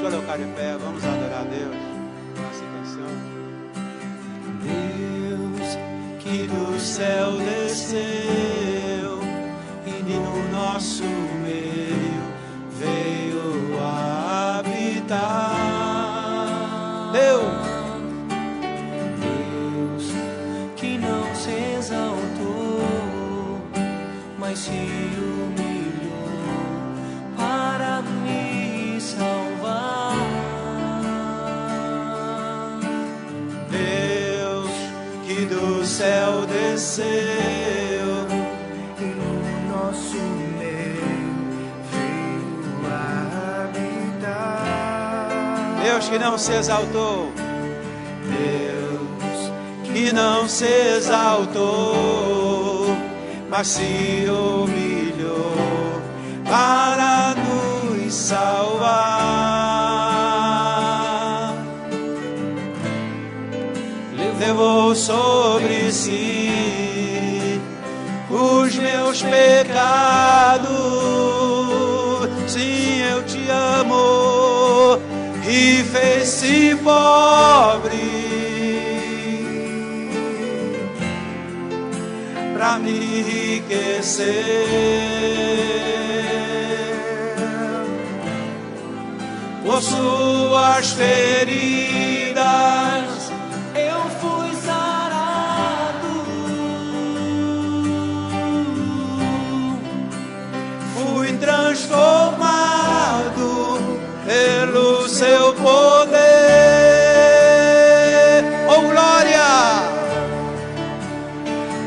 colocar de pé, vamos adorar a Deus. Nossa canção. Deus que do céu desceu e no nosso meio veio habitar. Deus que não se exaltou, mas se humilhou para me salvar. Deus que do céu desceu e no nosso meio veio habitar. Deus que não se exaltou, Deus que não se exaltou, mas se humilhou para nos salvar. Levou sobre si os meus pecados. Sim, eu te amo, e fez-se pobre para me enriquecer. Por suas feridas eu fui sarado, fui transformado pelo seu poder. Oh glória!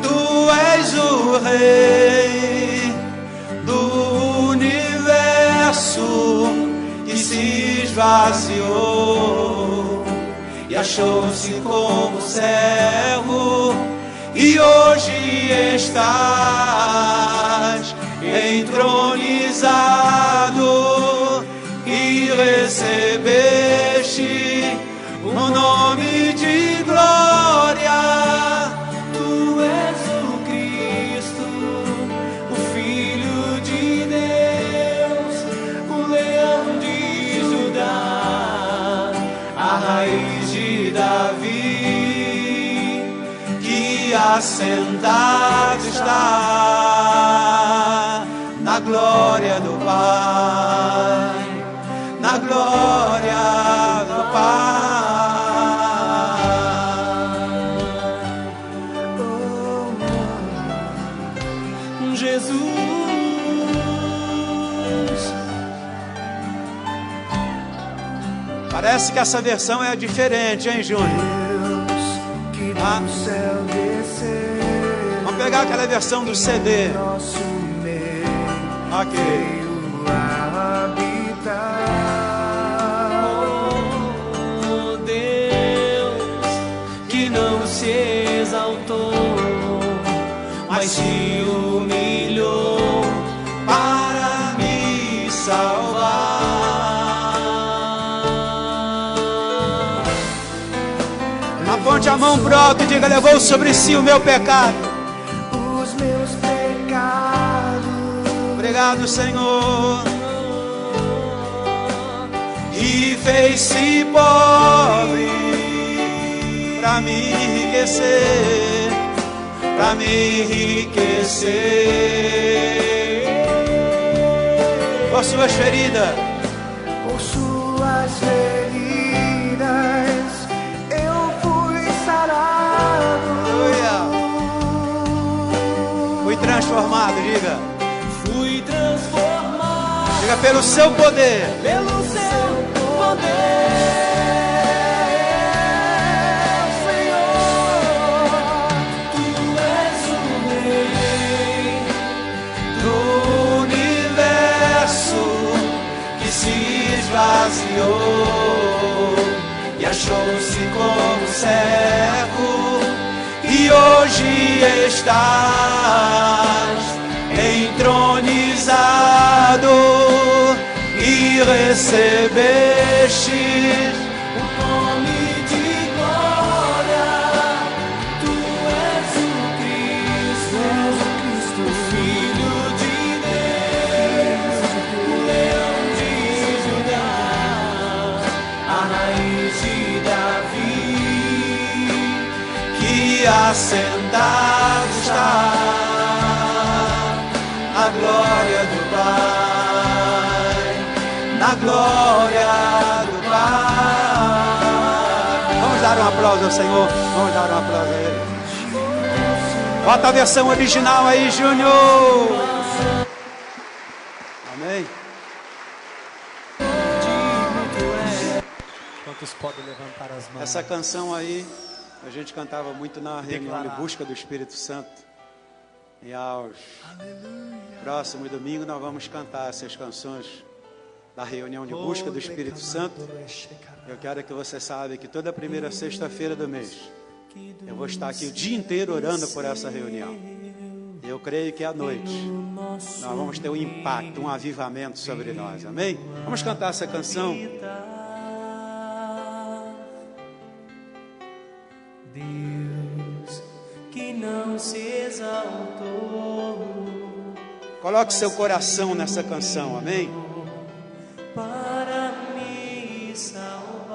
Tu és o Rei do universo que se esvaziou e achou-se como servo, e hoje estás entronizado e recebeste um nome de glória. Tu és o Cristo, o Filho de Deus, o leão de Judá, a raiz de Davi, que assentado está na glória do Pai, na glória do Pai. Oh, Jesus. Parece que essa versão é diferente, hein, Júnior? Vamos pegar aquela versão do CD. Ok. Oh, Deus que não se exaltou, mas se humilhou para me salvar. Aponte a mão pro alto e diga: levou sobre si o meu pecado. Os meus pecados. Obrigado, Senhor. E fez-se pobre para me enriquecer, para me enriquecer. Por suas feridas, por suas feridas eu fui sarado. Fui transformado, diga. Fui transformado. Diga: pelo seu poder. Pelo seu poder. Esvaziou e achou-se como servo, e hoje estás entronizado e recebeste o nome de glória. Tu és o Cristo, o Filho de Deus, o leão de Judá, assentado está na glória do Pai, na glória do Pai. Vamos dar um aplauso ao Senhor, vamos dar um aplauso a Ele. Bota a versão original aí, Júnior. Amém. Quantos podem levantar as mãos? Essa canção aí, a gente cantava muito na reunião de busca do Espírito Santo. E aos próximo domingo nós vamos cantar essas canções da reunião de busca do Espírito Santo. Eu quero que você saiba que toda primeira sexta-feira do mês eu vou estar aqui o dia inteiro orando por essa reunião. Eu creio que à noite nós vamos ter um impacto, um avivamento sobre nós. Amém? Vamos cantar essa canção. Deus que não se exaltou. Coloque seu coração nessa canção, amém? Para me salvar.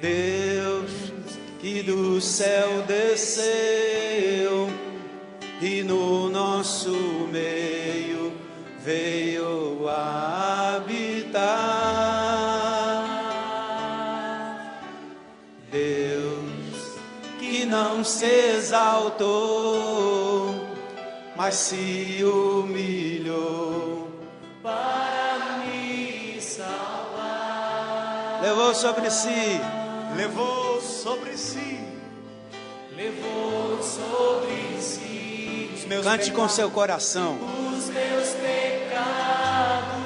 Deus que do céu desceu e no nosso meio veio habitar. Deus que não se exaltou, mas se humilhou para me salvar. levou sobre si, Levou sobre si Levou sobre si os meus cante pecados. com seu coração. os meus pecados.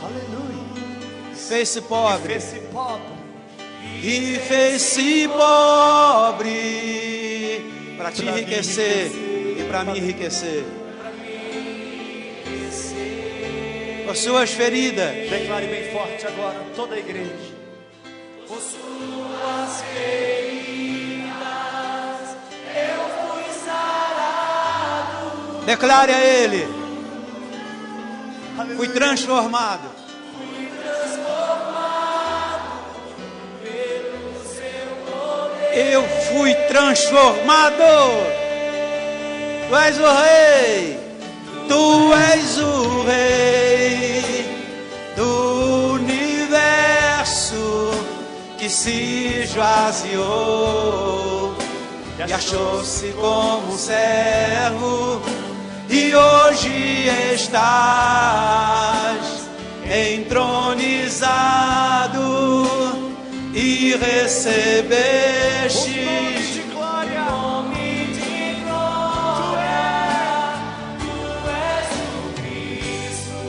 Aleluia. Fez-se pobre Fez-se pobre e fez-se pobre para te enriquecer e para me enriquecer. Por suas feridas Declare bem forte agora, toda a igreja. Por suas feridas eu fui sarado. declare a Ele: Aleluia. fui transformado. Eu fui transformado. Tu és o Rei, Tu és o Rei do universo que se esvaziou e achou-se como um servo, e hoje estás entronizado e recebeste De glória. Nome de glória, tu és o Cristo,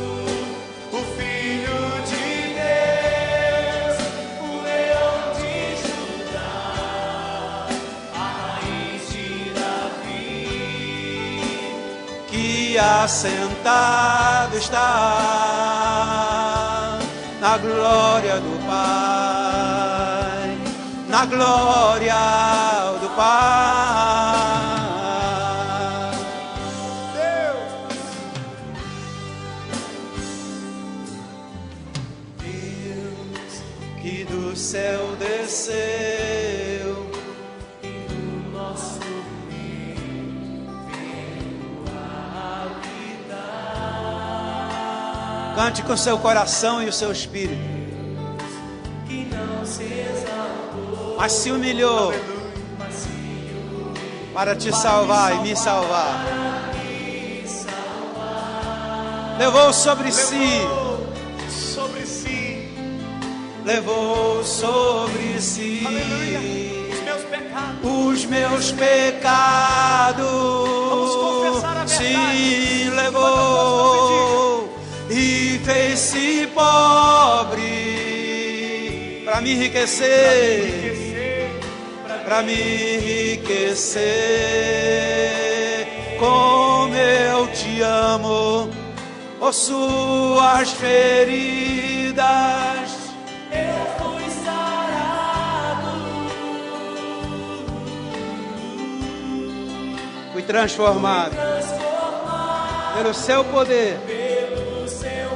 O Filho de Deus, o leão de Judá, a raiz de Davi. que assentado está na glória do Pai, na glória do Pai. Deus que do céu desceu E no nosso meio veio habitar. cante com seu coração e o seu espírito, Que não se exaltou, mas se humilhou para te salvar e me salvar. Levou sobre si, sobre si. levou sobre si Aleluia. Os meus pecados. os meus pecados. Vamos confessar a verdade. Sim, levou e fez-se pobre para me enriquecer, para me enriquecer. Como eu te amo, por suas feridas eu fui sarado. fui transformado pelo seu poder. Pelo seu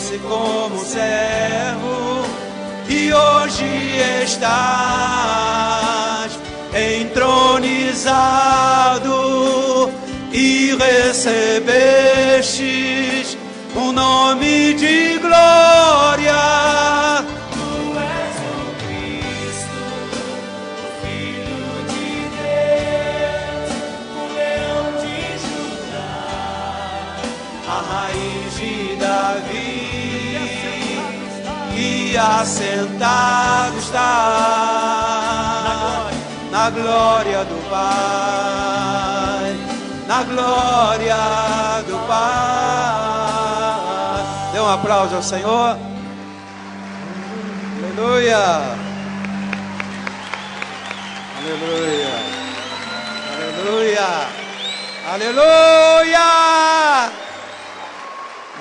trouxe como servo e hoje estás entronizado e recebestes um nome de glória. Tu és o Cristo, o Filho de Deus, o Leão de Judá, A raiz de Davi, e assentado está na glória do Pai, na glória do Pai. Dê um aplauso ao Senhor. Aleluia, aleluia, aleluia, aleluia.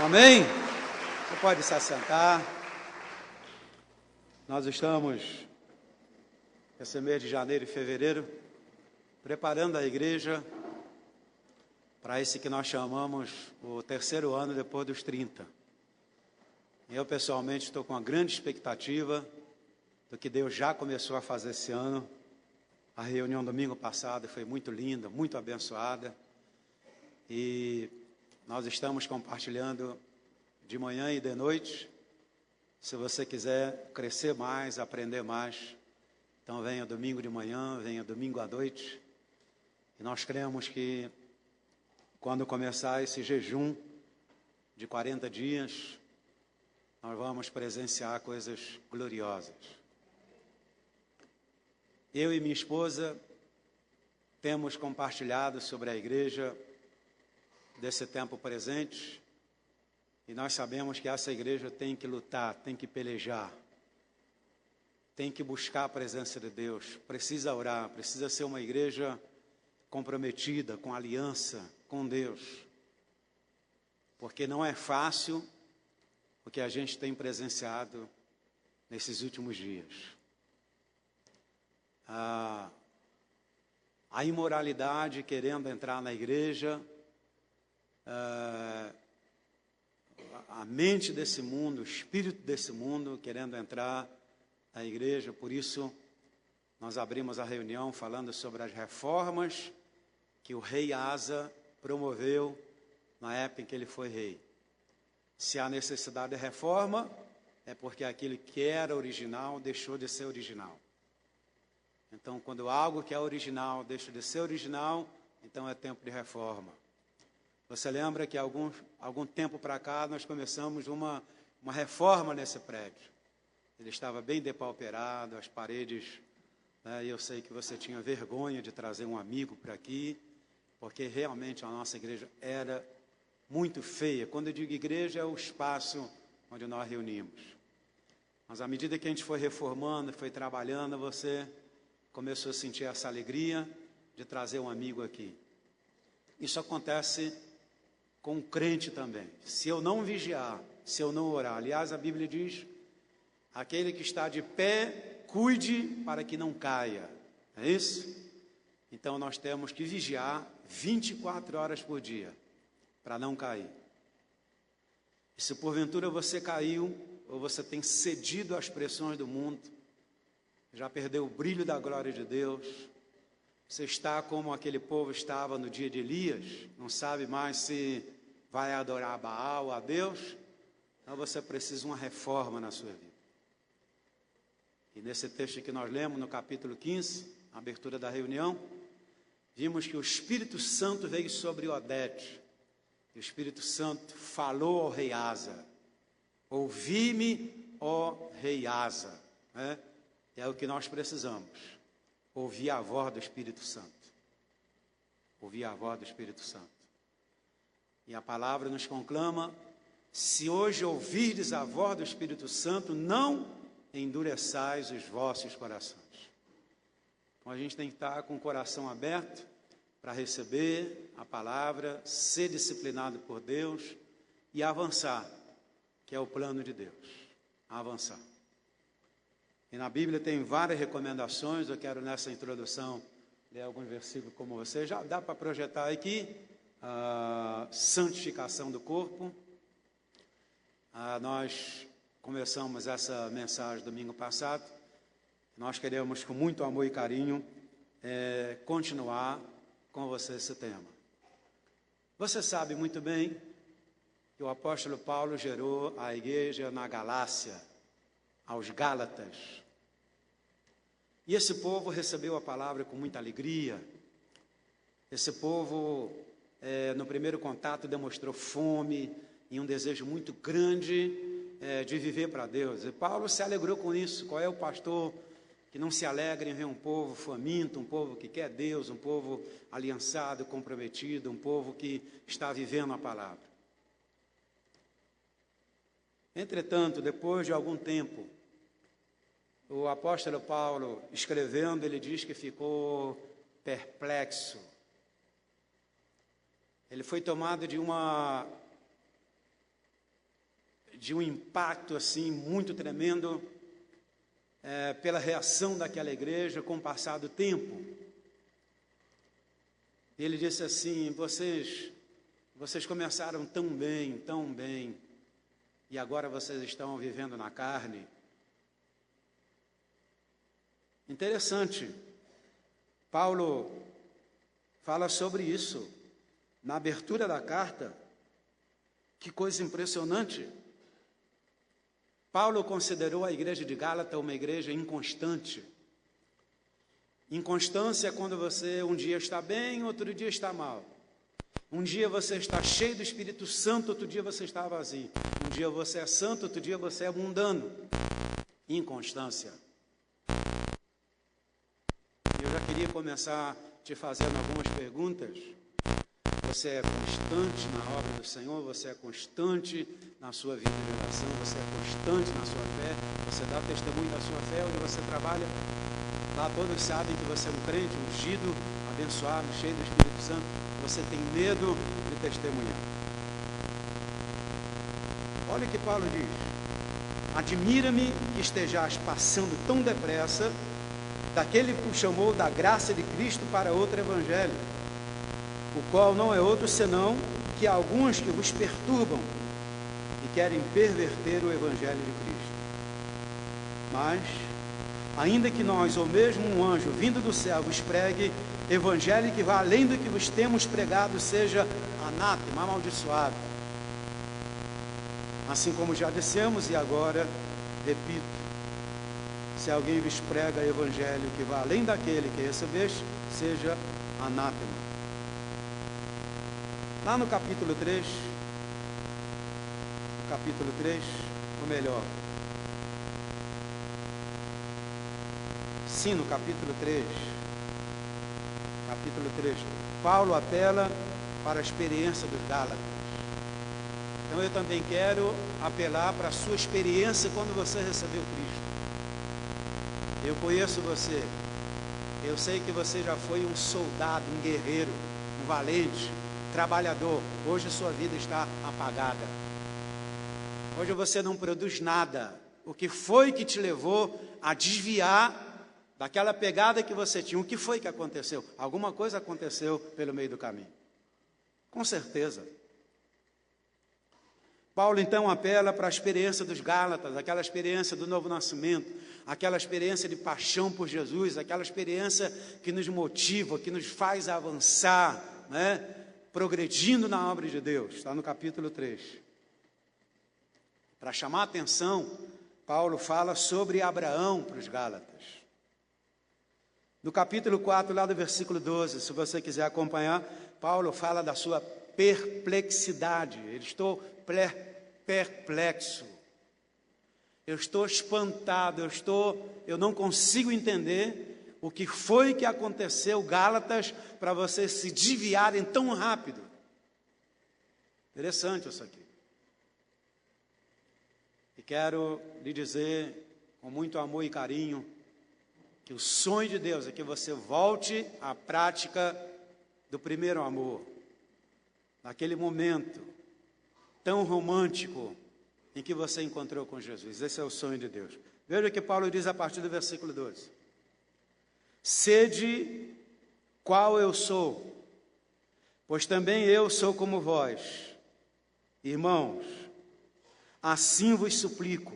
Amém? Você pode se assentar. Nós estamos, esse mês de janeiro e fevereiro, preparando a igreja para esse que nós chamamos o terceiro ano depois dos 30. Eu, pessoalmente, estou com uma grande expectativa do que Deus já começou a fazer esse ano. A reunião domingo passado foi muito linda, muito abençoada. E nós estamos compartilhando de manhã e de noite. Se você quiser crescer mais, aprender mais, então venha domingo de manhã, venha domingo à noite. E nós cremos que quando começar esse jejum de 40 dias, nós vamos presenciar coisas gloriosas. Eu e minha esposa temos compartilhado sobre a igreja desse tempo presente, e nós sabemos que essa igreja tem que lutar, tem que pelejar, tem que buscar a presença de Deus, precisa orar, precisa ser uma igreja comprometida, com aliança com Deus, porque não é fácil o que a gente tem presenciado nesses últimos dias. A imoralidade querendo entrar na igreja, a mente desse mundo, o espírito desse mundo querendo entrar na igreja. Por isso, nós abrimos a reunião falando sobre as reformas que o rei Asa promoveu na época em que ele foi rei. Se há necessidade de reforma, é porque aquilo que era original deixou de ser original. Então, quando algo que é original deixa de ser original, então é tempo de reforma. Você lembra que algum tempo para cá nós começamos uma reforma nesse prédio. Ele estava bem depauperado, as paredes, né, e eu sei que você tinha vergonha de trazer um amigo para aqui, porque realmente a nossa igreja era muito feia. Quando eu digo igreja, é o espaço onde nós reunimos. Mas à medida que a gente foi reformando, foi trabalhando, você começou a sentir essa alegria de trazer um amigo aqui. Isso acontece com o crente também. Se eu não vigiar, se eu não orar, aliás, a Bíblia diz: aquele que está de pé, cuide para que não caia. É isso? Então nós temos que vigiar 24 horas por dia, para não cair. E se porventura você caiu, ou você tem cedido às pressões do mundo, já perdeu o brilho da glória de Deus, você está como aquele povo estava no dia de Elias, não sabe mais se vai adorar a Baal ou a Deus, então você precisa de uma reforma na sua vida. E nesse texto que nós lemos, no capítulo 15, a abertura da reunião, vimos que o Espírito Santo veio sobre Odete. E o Espírito Santo falou ao rei Asa: ouvi-me, ó rei Asa. É o que nós precisamos, ouvir a voz do Espírito Santo. Ouvir a voz do Espírito Santo. E a palavra nos conclama: se hoje ouvirdes a voz do Espírito Santo, não endureçais os vossos corações. Então a gente tem que estar com o coração aberto para receber a palavra, ser disciplinado por Deus e avançar, que é o plano de Deus, avançar. E na Bíblia tem várias recomendações. Eu quero nessa introdução ler alguns versículos como você. Já dá para projetar aqui a santificação do corpo, Nós começamos essa mensagem domingo passado. Nós queremos, com muito amor e carinho, continuar com você esse tema. Você sabe muito bem que o apóstolo Paulo gerou a igreja na Galácia, aos Gálatas. E esse povo recebeu a palavra com muita alegria. Esse povo, no primeiro contato, demonstrou fome e um desejo muito grande de viver para Deus. E Paulo se alegrou com isso. Qual é o pastor que não se alegra em ver um povo faminto, um povo que quer Deus, um povo aliançado, comprometido, um povo que está vivendo a palavra? Entretanto, depois de algum tempo, o apóstolo Paulo, escrevendo, ele diz que ficou perplexo. Ele foi tomado de um impacto assim muito tremendo pela reação daquela igreja com o passar do tempo. Ele disse assim: vocês começaram tão bem, e agora vocês estão vivendo na carne. Interessante, Paulo fala sobre isso na abertura da carta. Que coisa impressionante. Paulo considerou a igreja de Gálatas uma igreja inconstante. Inconstância é quando você um dia está bem, outro dia está mal. Um dia você está cheio do Espírito Santo, outro dia você está vazio. Um dia você é santo, outro dia você é mundano. Inconstância. Eu já queria começar te fazendo algumas perguntas. Você é constante na obra do Senhor? Você é constante na sua vida de oração? Você é constante na sua fé? Você dá testemunho da sua fé onde você trabalha? Lá todos sabem que você é um crente ungido, abençoado, cheio do Espírito Santo. Você tem medo de testemunhar. Olha o que Paulo diz: admira-me que estejais passando tão depressa daquele que o chamou da graça de Cristo para outro evangelho, o qual não é outro senão que alguns que vos perturbam e querem perverter o evangelho de Cristo. Mas, ainda que nós, ou mesmo um anjo vindo do céu, vos pregue evangelho que vá além do que vos temos pregado, seja anátema, amaldiçoado. Assim como já dissemos e agora repito: se alguém vos prega evangelho que vá além daquele que recebeste, seja anátema. Lá no capítulo 3, ou melhor, sim, no capítulo 3, Paulo apela para a experiência dos Gálatas. Então eu também quero apelar para a sua experiência quando você recebeu Cristo. Eu conheço você, eu sei que você já foi um soldado, um guerreiro, um valente, trabalhador. Hoje sua vida está apagada. Hoje você não produz nada. O que foi que te levou a desviar daquela pegada que você tinha? O que foi que aconteceu? Alguma coisa aconteceu pelo meio do caminho. Com certeza. Paulo então apela para a experiência dos Gálatas, aquela experiência do novo nascimento, aquela experiência de paixão por Jesus, aquela experiência que nos motiva, que nos faz avançar, né? Progredindo na obra de Deus. Está no capítulo 3. Para chamar a atenção, Paulo fala sobre Abraão para os Gálatas. No capítulo 4, lá do versículo 12, se você quiser acompanhar, Paulo fala da sua perplexidade. Estou perplexo. Eu estou espantado, eu não consigo entender o que foi que aconteceu, Gálatas, para vocês se desviarem tão rápido. Interessante isso aqui. E quero lhe dizer, com muito amor e carinho, que o sonho de Deus é que você volte à prática do primeiro amor, naquele momento tão romântico em que você encontrou com Jesus. Esse é o sonho de Deus. Veja o que Paulo diz a partir do versículo 12. Sede qual eu sou, pois também eu sou como vós. Irmãos, assim vos suplico,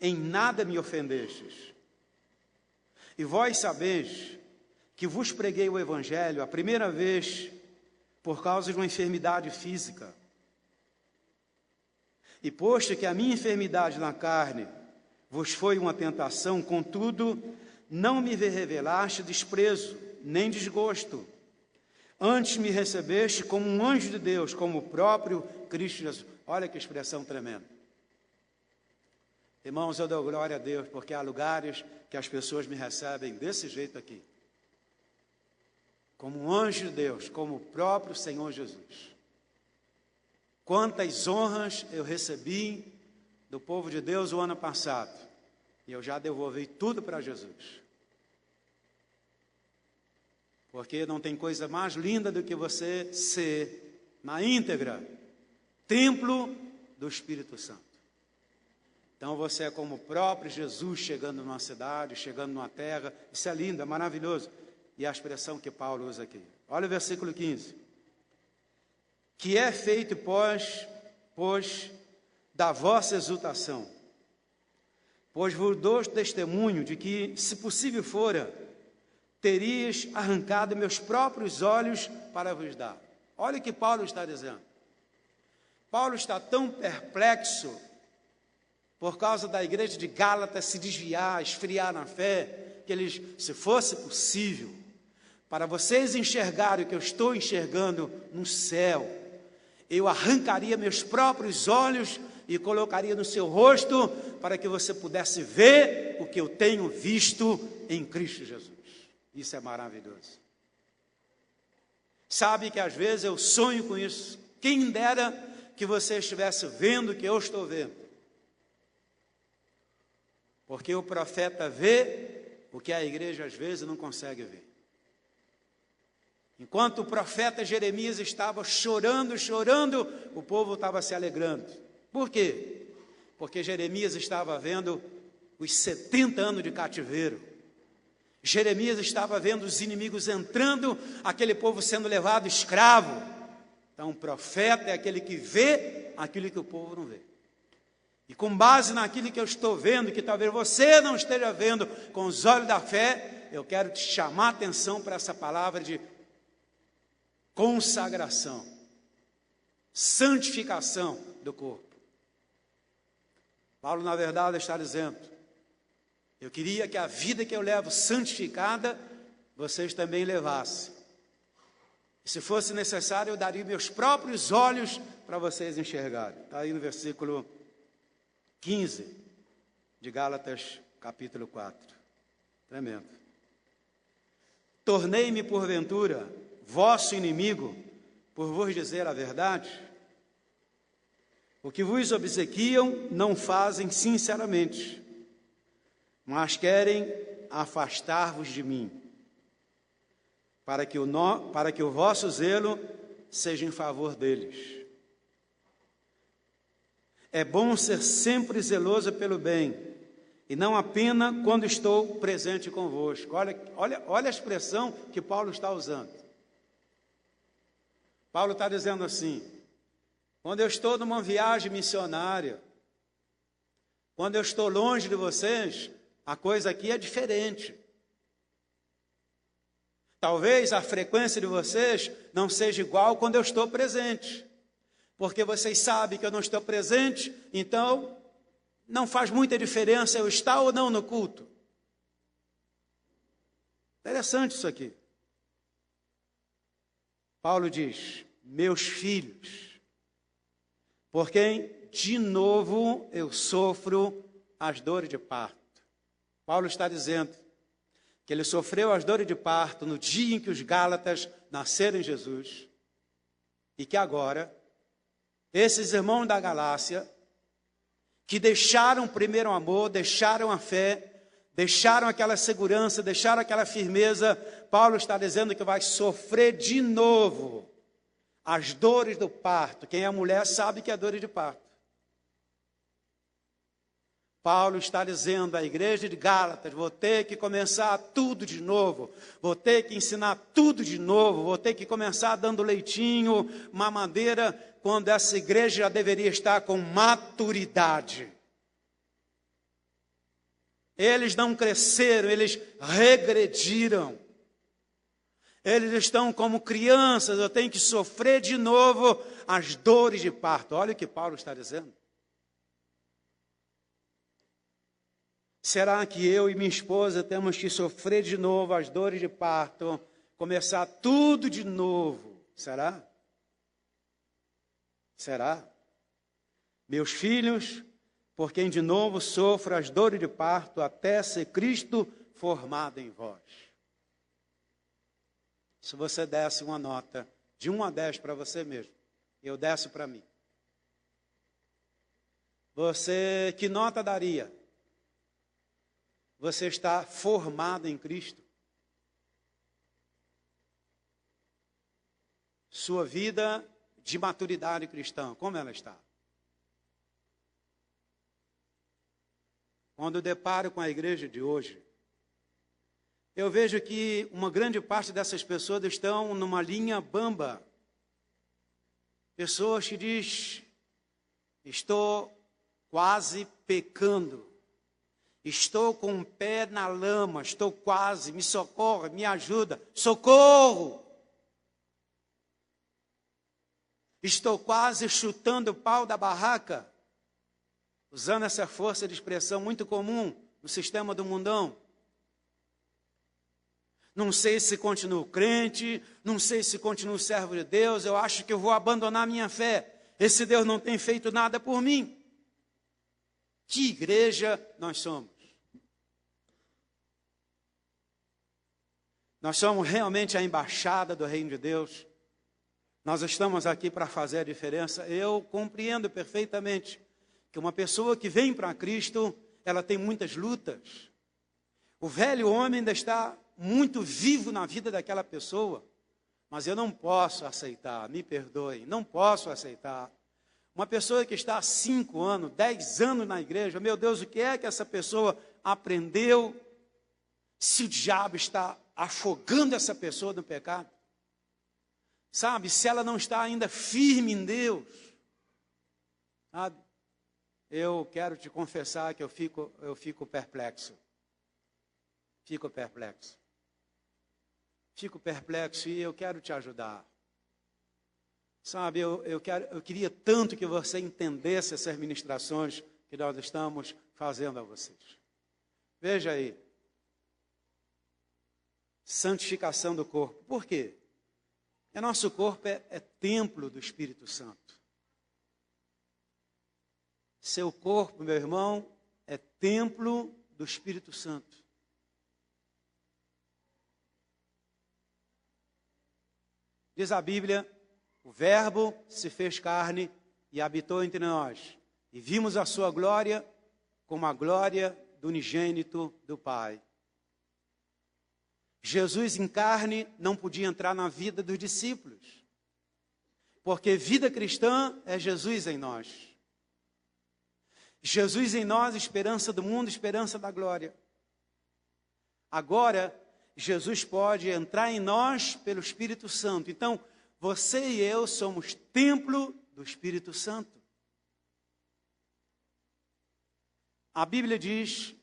em nada me ofendestes. E vós sabeis que vos preguei o Evangelho a primeira vez por causa de uma enfermidade física. E posto que a minha enfermidade na carne vos foi uma tentação, contudo, não me revelaste desprezo, nem desgosto. Antes me recebeste como um anjo de Deus, como o próprio Cristo Jesus. Olha que expressão tremenda. Irmãos, eu dou glória a Deus, porque há lugares que as pessoas me recebem desse jeito aqui. Como um anjo de Deus, como o próprio Senhor Jesus. Quantas honras eu recebi do povo de Deus o ano passado. E eu já devolvi tudo para Jesus. Porque não tem coisa mais linda do que você ser, na íntegra, templo do Espírito Santo. Então você é como o próprio Jesus chegando numa cidade, chegando numa terra. Isso é lindo, é maravilhoso. E a expressão que Paulo usa aqui. Olha o versículo 15. Que é feito, pois da vossa exultação. Pois vos dou testemunho de que, se possível fora, terias arrancado meus próprios olhos para vos dar. Olha o que Paulo está dizendo. Paulo está tão perplexo por causa da igreja de Gálatas se desviar, esfriar na fé, que eles, se fosse possível, para vocês enxergarem o que eu estou enxergando no céu, eu arrancaria meus próprios olhos e colocaria no seu rosto, para que você pudesse ver o que eu tenho visto em Cristo Jesus. Isso é maravilhoso. Sabe que às vezes eu sonho com isso. Quem dera que você estivesse vendo o que eu estou vendo. Porque o profeta vê o que a igreja às vezes não consegue ver. Enquanto o profeta Jeremias estava chorando, o povo estava se alegrando. Por quê? Porque Jeremias estava vendo os 70 anos de cativeiro. Jeremias estava vendo os inimigos entrando, aquele povo sendo levado escravo. Então, o profeta é aquele que vê aquilo que o povo não vê. E com base naquilo que eu estou vendo, que talvez você não esteja vendo com os olhos da fé, eu quero te chamar a atenção para essa palavra de consagração, santificação do corpo. Paulo, na verdade, está dizendo: eu queria que a vida que eu levo santificada, vocês também levassem. E se fosse necessário, eu daria meus próprios olhos para vocês enxergarem. Está aí no versículo 15 de Gálatas, capítulo 4. Tremendo. Tornei-me, porventura, vosso inimigo, por vos dizer a verdade? O que vos obsequiam não fazem sinceramente, mas querem afastar-vos de mim, para que o vosso zelo seja em favor deles. É bom ser sempre zeloso pelo bem, e não apenas quando estou presente convosco. Olha a expressão que Paulo está usando. Paulo está dizendo assim: quando eu estou numa viagem missionária, quando eu estou longe de vocês, a coisa aqui é diferente. Talvez a frequência de vocês não seja igual quando eu estou presente. Porque vocês sabem que eu não estou presente, então não faz muita diferença eu estar ou não no culto. Interessante isso aqui. Paulo diz: meus filhos, por quem de novo eu sofro as dores de parto. Paulo está dizendo que ele sofreu as dores de parto no dia em que os Gálatas nasceram em Jesus, e que agora esses irmãos da Galácia, que deixaram o primeiro amor, deixaram a fé, deixaram aquela segurança, deixaram aquela firmeza, Paulo está dizendo que vai sofrer de novo as dores do parto. Quem é mulher sabe que é dores de parto. Paulo está dizendo à igreja de Gálatas: vou ter que começar tudo de novo, vou ter que ensinar tudo de novo, vou ter que começar dando leitinho, mamadeira, quando essa igreja já deveria estar com maturidade. Eles não cresceram, eles regrediram. Eles estão como crianças, eu tenho que sofrer de novo as dores de parto. Olha o que Paulo está dizendo. Será que eu e minha esposa temos que sofrer de novo as dores de parto, começar tudo de novo? Será? Será? Meus filhos, por quem de novo sofro as dores de parto, até ser Cristo formado em vós. Se você desse uma nota de 1 a 10 para você mesmo, eu desse para mim. Você, que nota daria? Você está formado em Cristo? Sua vida de maturidade cristã, como ela está? Quando eu deparo com a igreja de hoje, eu vejo que uma grande parte dessas pessoas estão numa linha bamba. Pessoas que dizem: estou quase pecando. Estou com o pé na lama, estou quase, me socorre, me ajuda, socorro! Estou quase chutando o pau da barraca, usando essa força de expressão muito comum no sistema do mundão. Não sei se continuo crente, não sei se continuo servo de Deus, eu acho que eu vou abandonar minha fé. Esse Deus não tem feito nada por mim. Que igreja nós somos? Nós somos realmente a embaixada do reino de Deus. Nós estamos aqui para fazer a diferença. Eu compreendo perfeitamente que uma pessoa que vem para Cristo, ela tem muitas lutas. O velho homem ainda está muito vivo na vida daquela pessoa, mas eu não posso aceitar, me perdoem, não posso aceitar. Uma pessoa que está há 5 anos, 10 anos na igreja, meu Deus, o que é que essa pessoa aprendeu se o diabo está afogando essa pessoa no pecado? Sabe, se ela não está ainda firme em Deus, sabe? Eu quero te confessar que eu fico perplexo. Fico perplexo. Fico perplexo e eu quero te ajudar. Sabe, eu queria tanto que você entendesse essas ministrações que nós estamos fazendo a vocês. Veja aí. Santificação do corpo. Por quê? Porque nosso corpo é templo do Espírito Santo. Seu corpo, meu irmão, é templo do Espírito Santo. Diz a Bíblia: o Verbo se fez carne e habitou entre nós, e vimos a sua glória como a glória do unigênito do Pai. Jesus em carne não podia entrar na vida dos discípulos, porque vida cristã é Jesus em nós. Jesus em nós, esperança do mundo, esperança da glória. Agora, Jesus pode entrar em nós pelo Espírito Santo. Então, você e eu somos templo do Espírito Santo. A Bíblia diz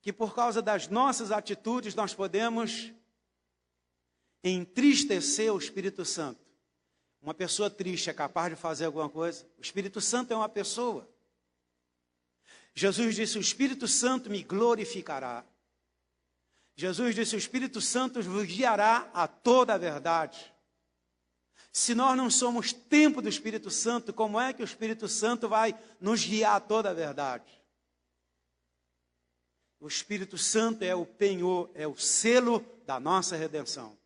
que por causa das nossas atitudes nós podemos entristecer o Espírito Santo. Uma pessoa triste é capaz de fazer alguma coisa? O Espírito Santo é uma pessoa. Jesus disse: o Espírito Santo me glorificará. Jesus disse: o Espírito Santo vos guiará a toda a verdade. Se nós não somos templo do Espírito Santo, como é que o Espírito Santo vai nos guiar a toda a verdade? O Espírito Santo é o penhor, é o selo da nossa redenção.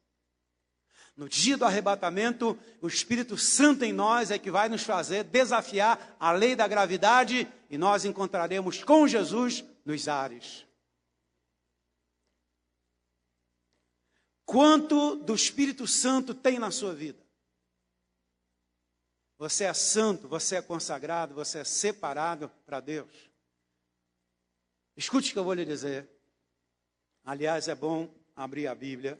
No dia do arrebatamento, o Espírito Santo em nós é que vai nos fazer desafiar a lei da gravidade e nós encontraremos com Jesus nos ares. Quanto do Espírito Santo tem na sua vida? Você é santo, você é consagrado, você é separado para Deus. Escute o que eu vou lhe dizer. Aliás, é bom abrir a Bíblia.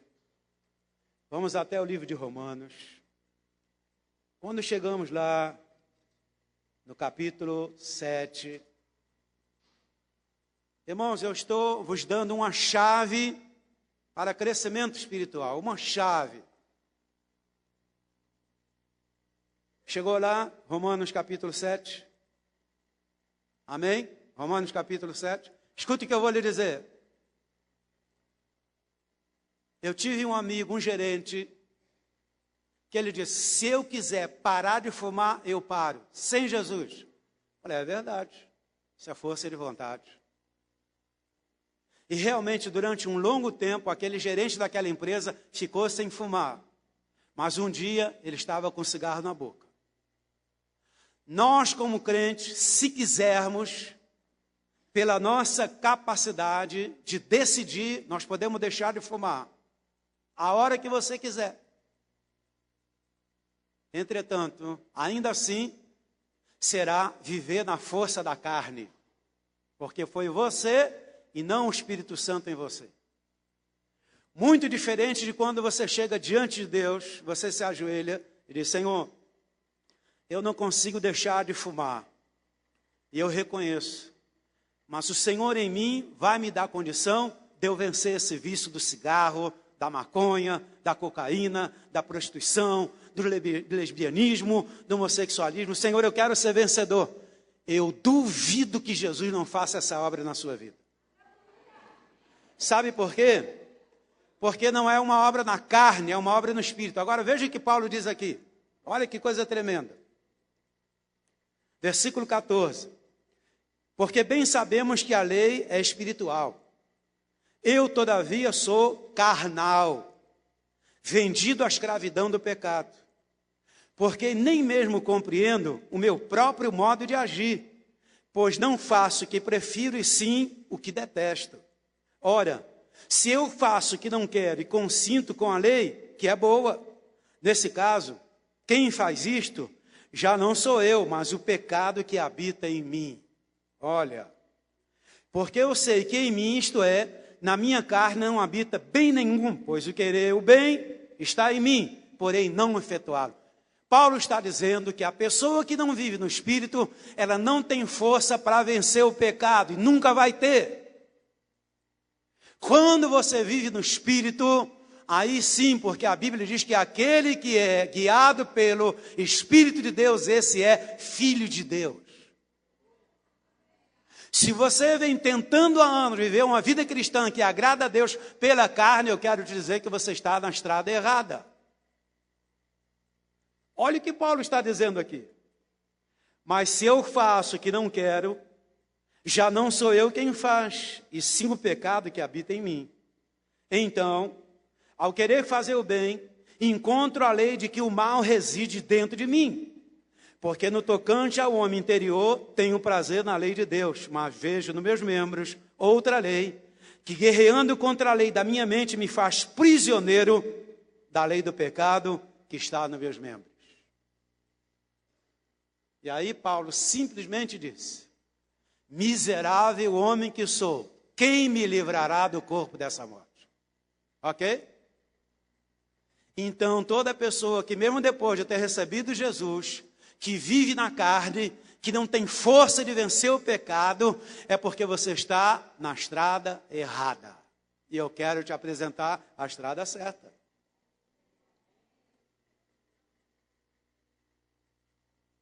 Vamos até o livro de Romanos. Quando chegamos lá, no capítulo 7, irmãos, eu estou vos dando uma chave para crescimento espiritual, uma chave. Chegou lá, Romanos capítulo 7. Amém? Romanos capítulo 7. Escute o que eu vou lhe dizer. Eu tive um amigo, um gerente, que ele disse, se eu quiser parar de fumar, eu paro, sem Jesus. Falei, é verdade, isso é força de vontade. E realmente, durante um longo tempo, aquele gerente daquela empresa ficou sem fumar. Mas um dia, ele estava com cigarro na boca. Nós, como crentes, se quisermos, pela nossa capacidade de decidir, nós podemos deixar de fumar a hora que você quiser. Entretanto, ainda assim, será viver na força da carne, porque foi você e não o Espírito Santo em você. Muito diferente de quando você chega diante de Deus, você se ajoelha e diz, Senhor, eu não consigo deixar de fumar, e eu reconheço, mas o Senhor em mim vai me dar condição de eu vencer esse vício do cigarro, da maconha, da cocaína, da prostituição, do lesbianismo, do homossexualismo. Senhor, eu quero ser vencedor. Eu duvido que Jesus não faça essa obra na sua vida. Sabe por quê? Porque não é uma obra na carne, é uma obra no Espírito. Agora veja o que Paulo diz aqui. Olha que coisa tremenda. Versículo 14. Porque bem sabemos que a lei é espiritual. Eu, todavia, sou carnal, vendido à escravidão do pecado, porque nem mesmo compreendo o meu próprio modo de agir, pois não faço o que prefiro e sim o que detesto. Ora, se eu faço o que não quero e consinto com a lei, que é boa, nesse caso, quem faz isto já não sou eu, mas o pecado que habita em mim. Olha, porque eu sei que em mim, isto é, na minha carne não habita bem nenhum, pois o querer o bem está em mim, porém não efetuá-lo. Paulo está dizendo que a pessoa que não vive no Espírito, ela não tem força para vencer o pecado, e nunca vai ter. Quando você vive no Espírito, aí sim, porque a Bíblia diz que aquele que é guiado pelo Espírito de Deus, esse é filho de Deus. Se você vem tentando há anos viver uma vida cristã que agrada a Deus pela carne, eu quero te dizer que você está na estrada errada. Olha o que Paulo está dizendo aqui. Mas se eu faço o que não quero, já não sou eu quem faz, e sim o pecado que habita em mim. Então, ao querer fazer o bem, encontro a lei de que o mal reside dentro de mim. Porque no tocante ao homem interior, tenho prazer na lei de Deus, mas vejo nos meus membros outra lei, que guerreando contra a lei da minha mente, me faz prisioneiro da lei do pecado que está nos meus membros. E aí Paulo simplesmente disse, miserável homem que sou, quem me livrará do corpo dessa morte? Ok? Então toda pessoa que mesmo depois de ter recebido Jesus, que vive na carne, que não tem força de vencer o pecado, é porque você está na estrada errada. E eu quero te apresentar a estrada certa.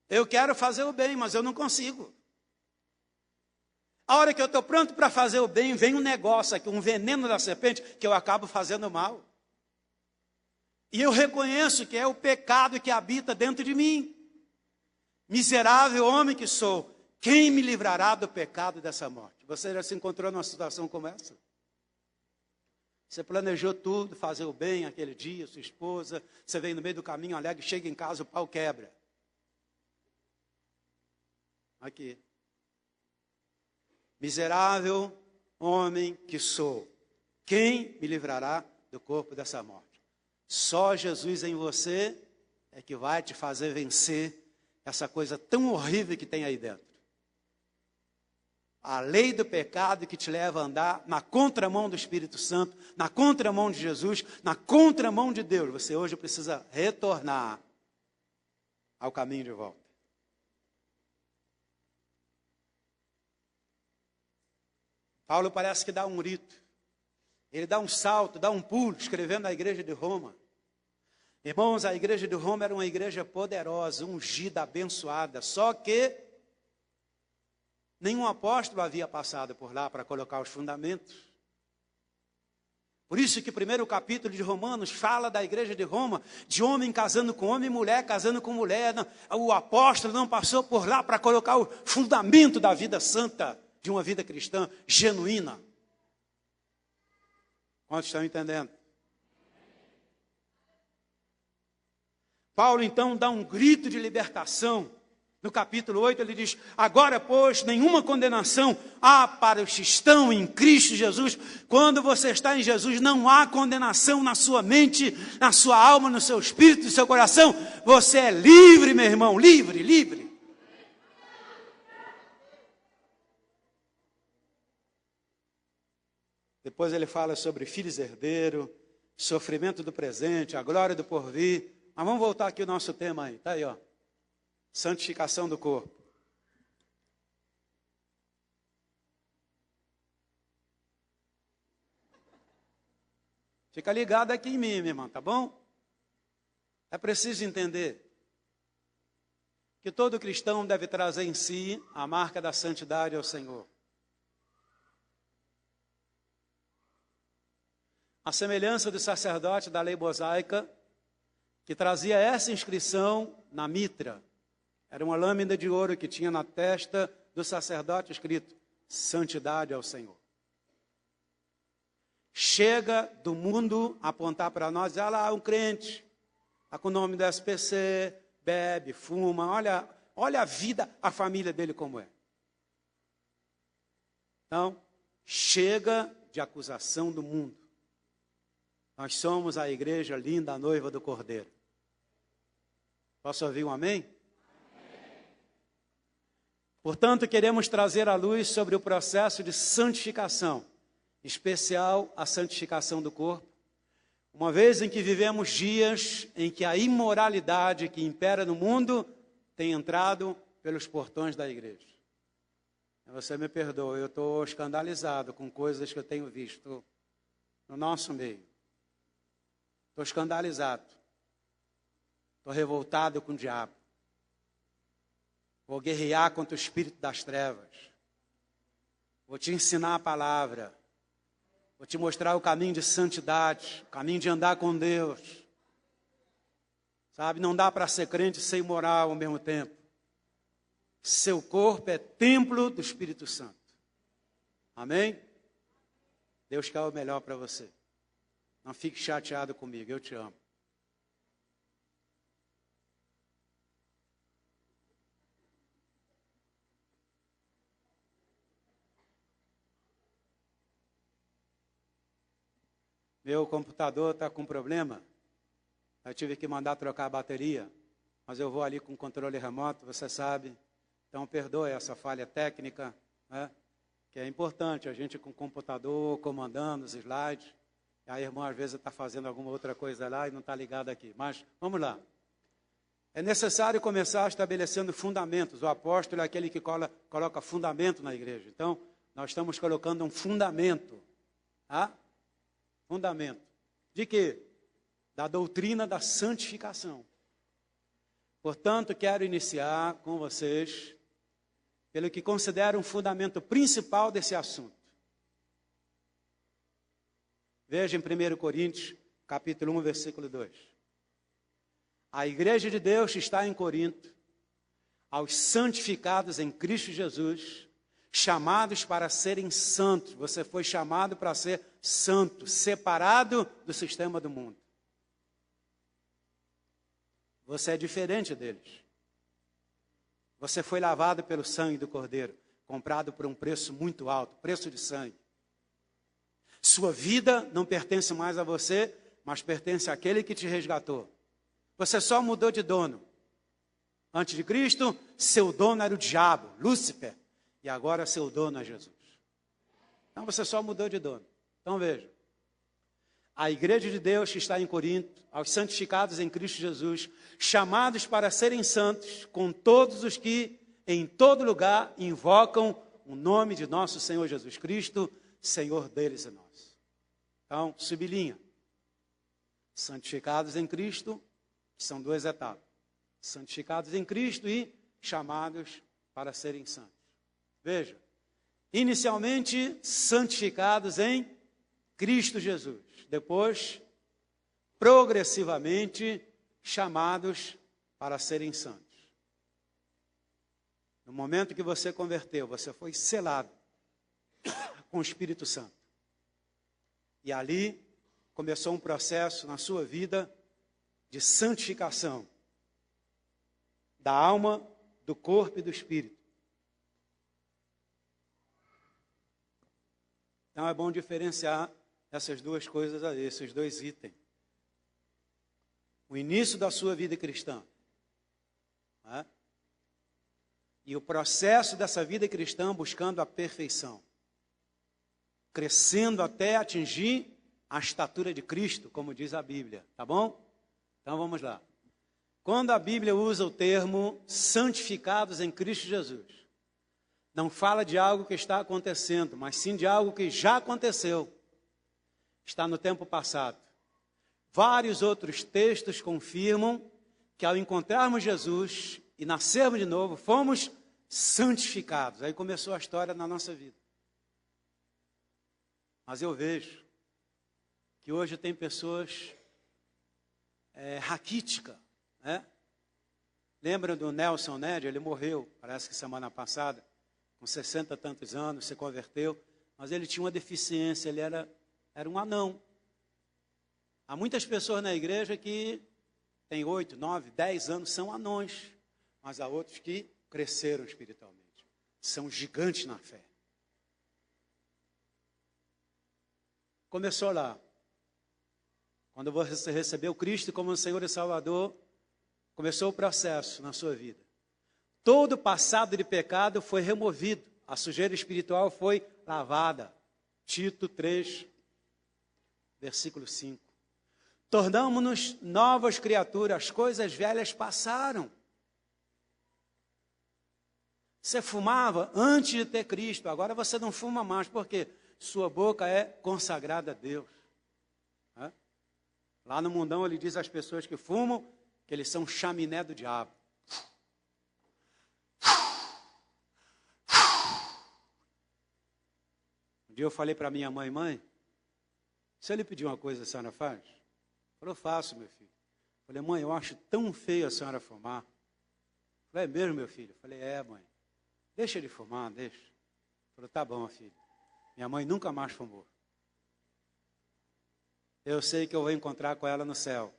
Eu quero fazer o bem, mas eu não consigo. A hora que eu estou pronto para fazer o bem, vem um negócio aqui, um veneno da serpente, que eu acabo fazendo mal. E eu reconheço que é o pecado que habita dentro de mim. Miserável homem que sou, quem me livrará do pecado dessa morte? Você já se encontrou numa situação como essa? Você planejou tudo, fazer o bem aquele dia, sua esposa, você vem no meio do caminho alegre, chega em casa, o pau quebra. Aqui. Miserável homem que sou, quem me livrará do corpo dessa morte? Só Jesus em você é que vai te fazer vencer essa coisa tão horrível que tem aí dentro. a lei do pecado que te leva a andar na contramão do Espírito Santo, na contramão de Jesus, na contramão de Deus. Você hoje precisa retornar ao caminho de volta. Paulo parece que dá um grito. Ele dá um salto, dá um pulo, escrevendo a igreja de Roma. Irmãos, a igreja de Roma era uma igreja poderosa, ungida, abençoada. Só que nenhum apóstolo havia passado por lá para colocar os fundamentos. Por isso que o primeiro capítulo de Romanos fala da igreja de Roma, de homem casando com homem, mulher casando com mulher. O apóstolo não passou por lá para colocar o fundamento da vida santa, de uma vida cristã genuína. Quantos estão entendendo? Paulo então dá um grito de libertação. No capítulo 8 ele diz: agora, pois, nenhuma condenação há para os que estão em Cristo Jesus. Quando você está em Jesus, não há condenação na sua mente, na sua alma, no seu espírito, no seu coração. Você é livre, meu irmão, livre, livre. Depois ele fala sobre filhos herdeiros, sofrimento do presente, a glória do porvir. Mas vamos voltar aqui ao nosso tema aí, está aí, ó. Santificação do corpo. Fica ligado aqui em mim, minha irmã, tá bom? É preciso entender que todo cristão deve trazer em si a marca da santidade ao Senhor. A semelhança do sacerdote da lei mosaica, que trazia essa inscrição na mitra. Era uma lâmina de ouro que tinha na testa do sacerdote escrito: santidade ao Senhor. Chega do mundo apontar para nós, olha lá, um crente, está com o nome do SPC, bebe, fuma, olha a vida, a família dele como é. Então, chega de acusação do mundo. Nós somos a igreja linda, a noiva do Cordeiro. Posso ouvir um amém? Portanto, queremos trazer à luz sobre o processo de santificação, em especial a santificação do corpo, uma vez em que vivemos dias em que a imoralidade que impera no mundo tem entrado pelos portões da igreja. Você me perdoa, eu estou escandalizado com coisas que eu tenho visto no nosso meio. Estou escandalizado, estou revoltado com o diabo. Vou guerrear contra o espírito das trevas. Vou te ensinar a palavra. Vou te mostrar o caminho de santidade, o caminho de andar com Deus. Sabe, não dá para ser crente e ser imoral ao mesmo tempo. Seu corpo é templo do Espírito Santo. Amém? Deus quer o melhor para você. Não fique chateado comigo, eu te amo. Meu computador está com problema. Eu tive que mandar trocar a bateria. Mas eu vou ali com controle remoto, você sabe. Então perdoe essa falha técnica, né? Que é importante, a gente com o computador, comandando os slides. E a irmã às vezes está fazendo alguma outra coisa lá e não está ligado aqui. Mas vamos lá. É necessário começar estabelecendo fundamentos. O apóstolo é aquele que coloca fundamento na igreja. Então, nós estamos colocando um fundamento. Tá? Fundamento. De quê? Da doutrina da santificação. Portanto, quero iniciar com vocês pelo que considero um fundamento principal desse assunto. Veja em 1 Coríntios, capítulo 1, versículo 2. A igreja de Deus está em Corinto, aos santificados em Cristo Jesus, chamados para serem santos. Você foi chamado para ser santo, separado do sistema do mundo. Você é diferente deles. Você foi lavado pelo sangue do Cordeiro, comprado por um preço muito alto, preço de sangue. Sua vida não pertence mais a você, mas pertence àquele que te resgatou. Você só mudou de dono. Antes de Cristo, seu dono era o diabo, Lúcifer. E agora seu dono é Jesus. Então você só mudou de dono. Então veja. A igreja de Deus que está em Corinto, aos santificados em Cristo Jesus, chamados para serem santos, com todos os que em todo lugar invocam o nome de nosso Senhor Jesus Cristo, Senhor deles e nosso. Então, sublinha. Santificados em Cristo, que são duas etapas. Santificados em Cristo e chamados para serem santos. Veja, inicialmente santificados em Cristo Jesus. Depois, progressivamente chamados para serem santos. No momento que você converteu, você foi selado com o Espírito Santo. E ali começou um processo na sua vida de santificação da alma, do corpo e do espírito. Então é bom diferenciar essas duas coisas aí, esses dois itens. O início da sua vida cristã, né? E o processo dessa vida cristã buscando a perfeição, crescendo até atingir a estatura de Cristo, como diz a Bíblia, tá bom? Então vamos lá. Quando a Bíblia usa o termo santificados em Cristo Jesus, não fala de algo que está acontecendo, mas sim de algo que já aconteceu. Está no tempo passado. Vários outros textos confirmam que ao encontrarmos Jesus e nascermos de novo, fomos santificados. Aí começou a história na nossa vida. Mas eu vejo que hoje tem pessoas raquíticas, né? Lembra do Nelson Ned? Ele morreu, parece que semana passada, com 60 e tantos anos, se converteu, mas ele tinha uma deficiência, ele era um anão. Há muitas pessoas na igreja que têm 8, 9, 10 anos, são anões, mas há outros que cresceram espiritualmente, são gigantes na fé. Começou lá. Quando você recebeu Cristo como Senhor e Salvador, começou o processo na sua vida. Todo o passado de pecado foi removido, a sujeira espiritual foi lavada. Tito 3, versículo 5. Tornamo-nos novas criaturas, as coisas velhas passaram. Você fumava antes de ter Cristo, agora você não fuma mais, porque sua boca é consagrada a Deus. Lá no mundão ele diz às pessoas que fumam que eles são chaminé do diabo. Um dia eu falei para minha mãe, se ele pedir uma coisa, a senhora faz? Falou, faço, meu filho. Falei, mãe, eu acho tão feio a senhora fumar. Falei, é mesmo, meu filho? Falei, mãe. Deixa ele fumar, deixa. Falou, tá bom, filho. Minha mãe nunca mais fumou. Eu sei que eu vou encontrar com ela no céu.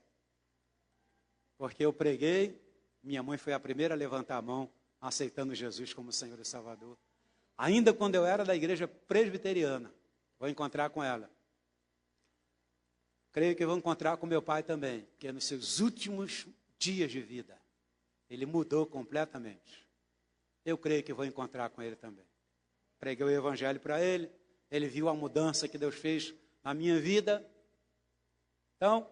Porque eu preguei, minha mãe foi a primeira a levantar a mão, aceitando Jesus como Senhor e Salvador. Ainda quando eu era da igreja presbiteriana, vou encontrar com ela. Creio que vou encontrar com meu pai também, que nos seus últimos dias de vida, ele mudou completamente. Eu creio que vou encontrar com ele também. Preguei o evangelho para ele, ele viu a mudança que Deus fez na minha vida. Então,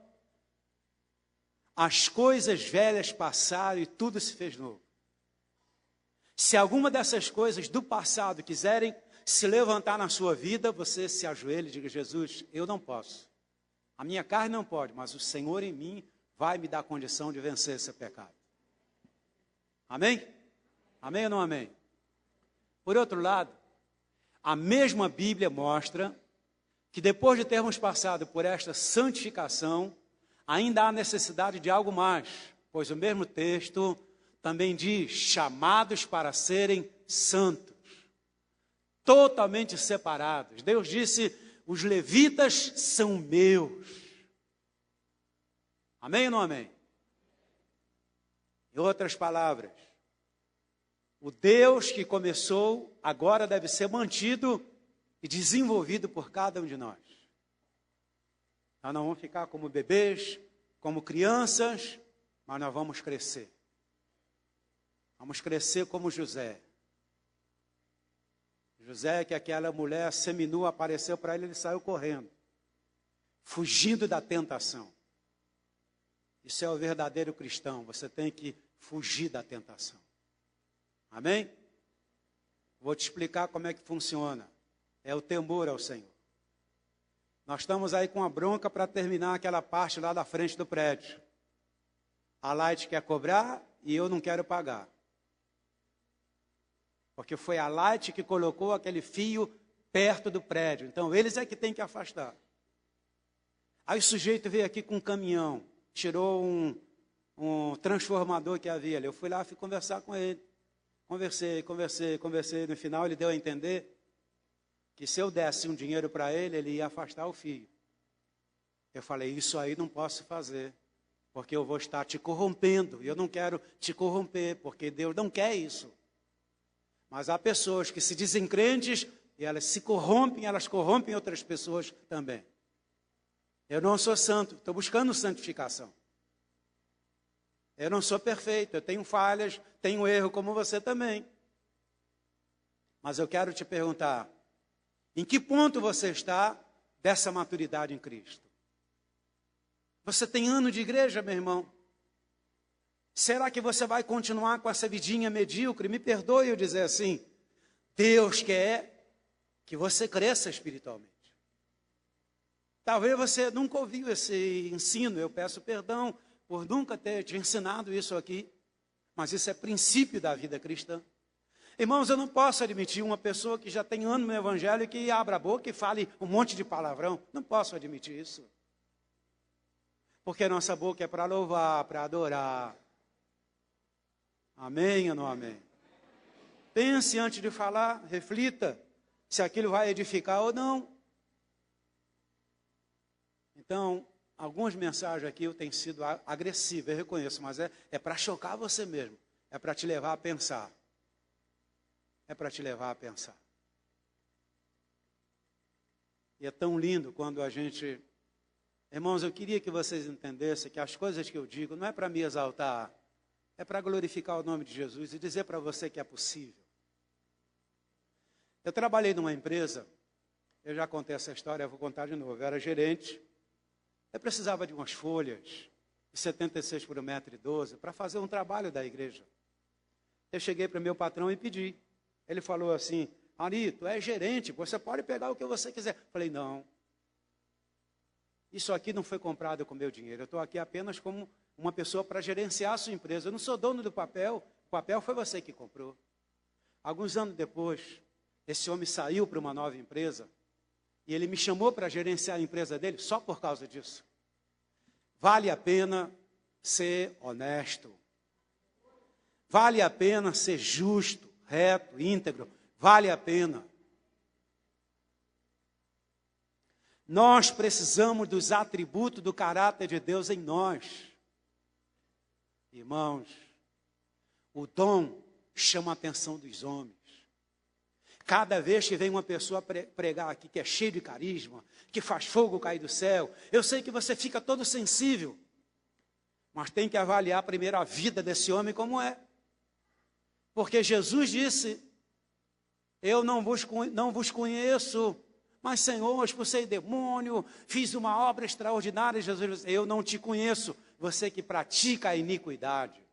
as coisas velhas passaram e tudo se fez novo. Se alguma dessas coisas do passado quiserem se levantar na sua vida, você se ajoelhe e diga, Jesus, eu não posso. A minha carne não pode, mas o Senhor em mim vai me dar condição de vencer esse pecado. Amém? Amém ou não amém? Por outro lado, a mesma Bíblia mostra que depois de termos passado por esta santificação, ainda há necessidade de algo mais, pois o mesmo texto também diz, chamados para serem santos, totalmente separados. Deus disse, os levitas são meus. Amém ou não amém? Em outras palavras, o Deus que começou, agora deve ser mantido e desenvolvido por cada um de nós. Nós não vamos ficar como bebês, como crianças, mas nós vamos crescer. Vamos crescer como José. José, que aquela mulher seminua apareceu para ele saiu correndo, fugindo da tentação. Isso é o verdadeiro cristão, você tem que fugir da tentação. Amém? Vou te explicar como é que funciona. É o temor ao Senhor. Nós estamos aí com a bronca para terminar aquela parte lá da frente do prédio. A Light quer cobrar e eu não quero pagar. Porque foi a Light que colocou aquele fio perto do prédio. Então, eles é que tem que afastar. Aí o sujeito veio aqui com um caminhão, tirou um transformador que havia ali. Eu fui lá, fui conversar com ele. Conversei. No final, ele deu a entender que se eu desse um dinheiro para ele, ele ia afastar o fio. Eu falei, isso aí não posso fazer, porque eu vou estar te corrompendo. E eu não quero te corromper, porque Deus não quer isso. Mas há pessoas que se dizem crentes e elas se corrompem, elas corrompem outras pessoas também. Eu não sou santo, estou buscando santificação. Eu não sou perfeito, eu tenho falhas, tenho erro como você também. Mas eu quero te perguntar, em que ponto você está dessa maturidade em Cristo? Você tem ano de igreja, meu irmão? Será que você vai continuar com essa vidinha medíocre? Me perdoe eu dizer assim. Deus quer que você cresça espiritualmente. Talvez você nunca ouviu esse ensino. Eu peço perdão por nunca ter te ensinado isso aqui. Mas isso é princípio da vida cristã. Irmãos, eu não posso admitir uma pessoa que já tem ano no evangelho que abra a boca e fale um monte de palavrão. Não posso admitir isso. Porque nossa boca é para louvar, para adorar. Amém ou não amém? Pense antes de falar, reflita se aquilo vai edificar ou não. Então, algumas mensagens aqui eu tenho sido agressivo, eu reconheço, mas é para chocar você mesmo. É para te levar a pensar. É para te levar a pensar. E é tão lindo quando a gente... Irmãos, eu queria que vocês entendessem que as coisas que eu digo não é para me exaltar, é para glorificar o nome de Jesus e dizer para você que é possível. Eu trabalhei numa empresa, eu já contei essa história, eu vou contar de novo. Eu era gerente, eu precisava de umas folhas de 76 por 1,12 m para fazer um trabalho da igreja. Eu cheguei para o meu patrão e pedi. Ele falou assim, Ari, tu é gerente, você pode pegar o que você quiser. Eu falei, não. Isso aqui não foi comprado com meu dinheiro, eu estou aqui apenas como uma pessoa para gerenciar a sua empresa. Eu não sou dono do papel, o papel foi você que comprou. Alguns anos depois, esse homem saiu para uma nova empresa e ele me chamou para gerenciar a empresa dele só por causa disso. Vale a pena ser honesto. Vale a pena ser justo, reto, íntegro. Vale a pena. Nós precisamos dos atributos do caráter de Deus em nós. Irmãos, o dom chama a atenção dos homens. Cada vez que vem uma pessoa pregar aqui que é cheio de carisma, que faz fogo cair do céu, eu sei que você fica todo sensível, mas tem que avaliar primeiro a vida desse homem como é. Porque Jesus disse, eu não vos conheço, mas Senhor, expulsei demônio, fiz uma obra extraordinária. Jesus disse, eu não te conheço, você que pratica a iniquidade.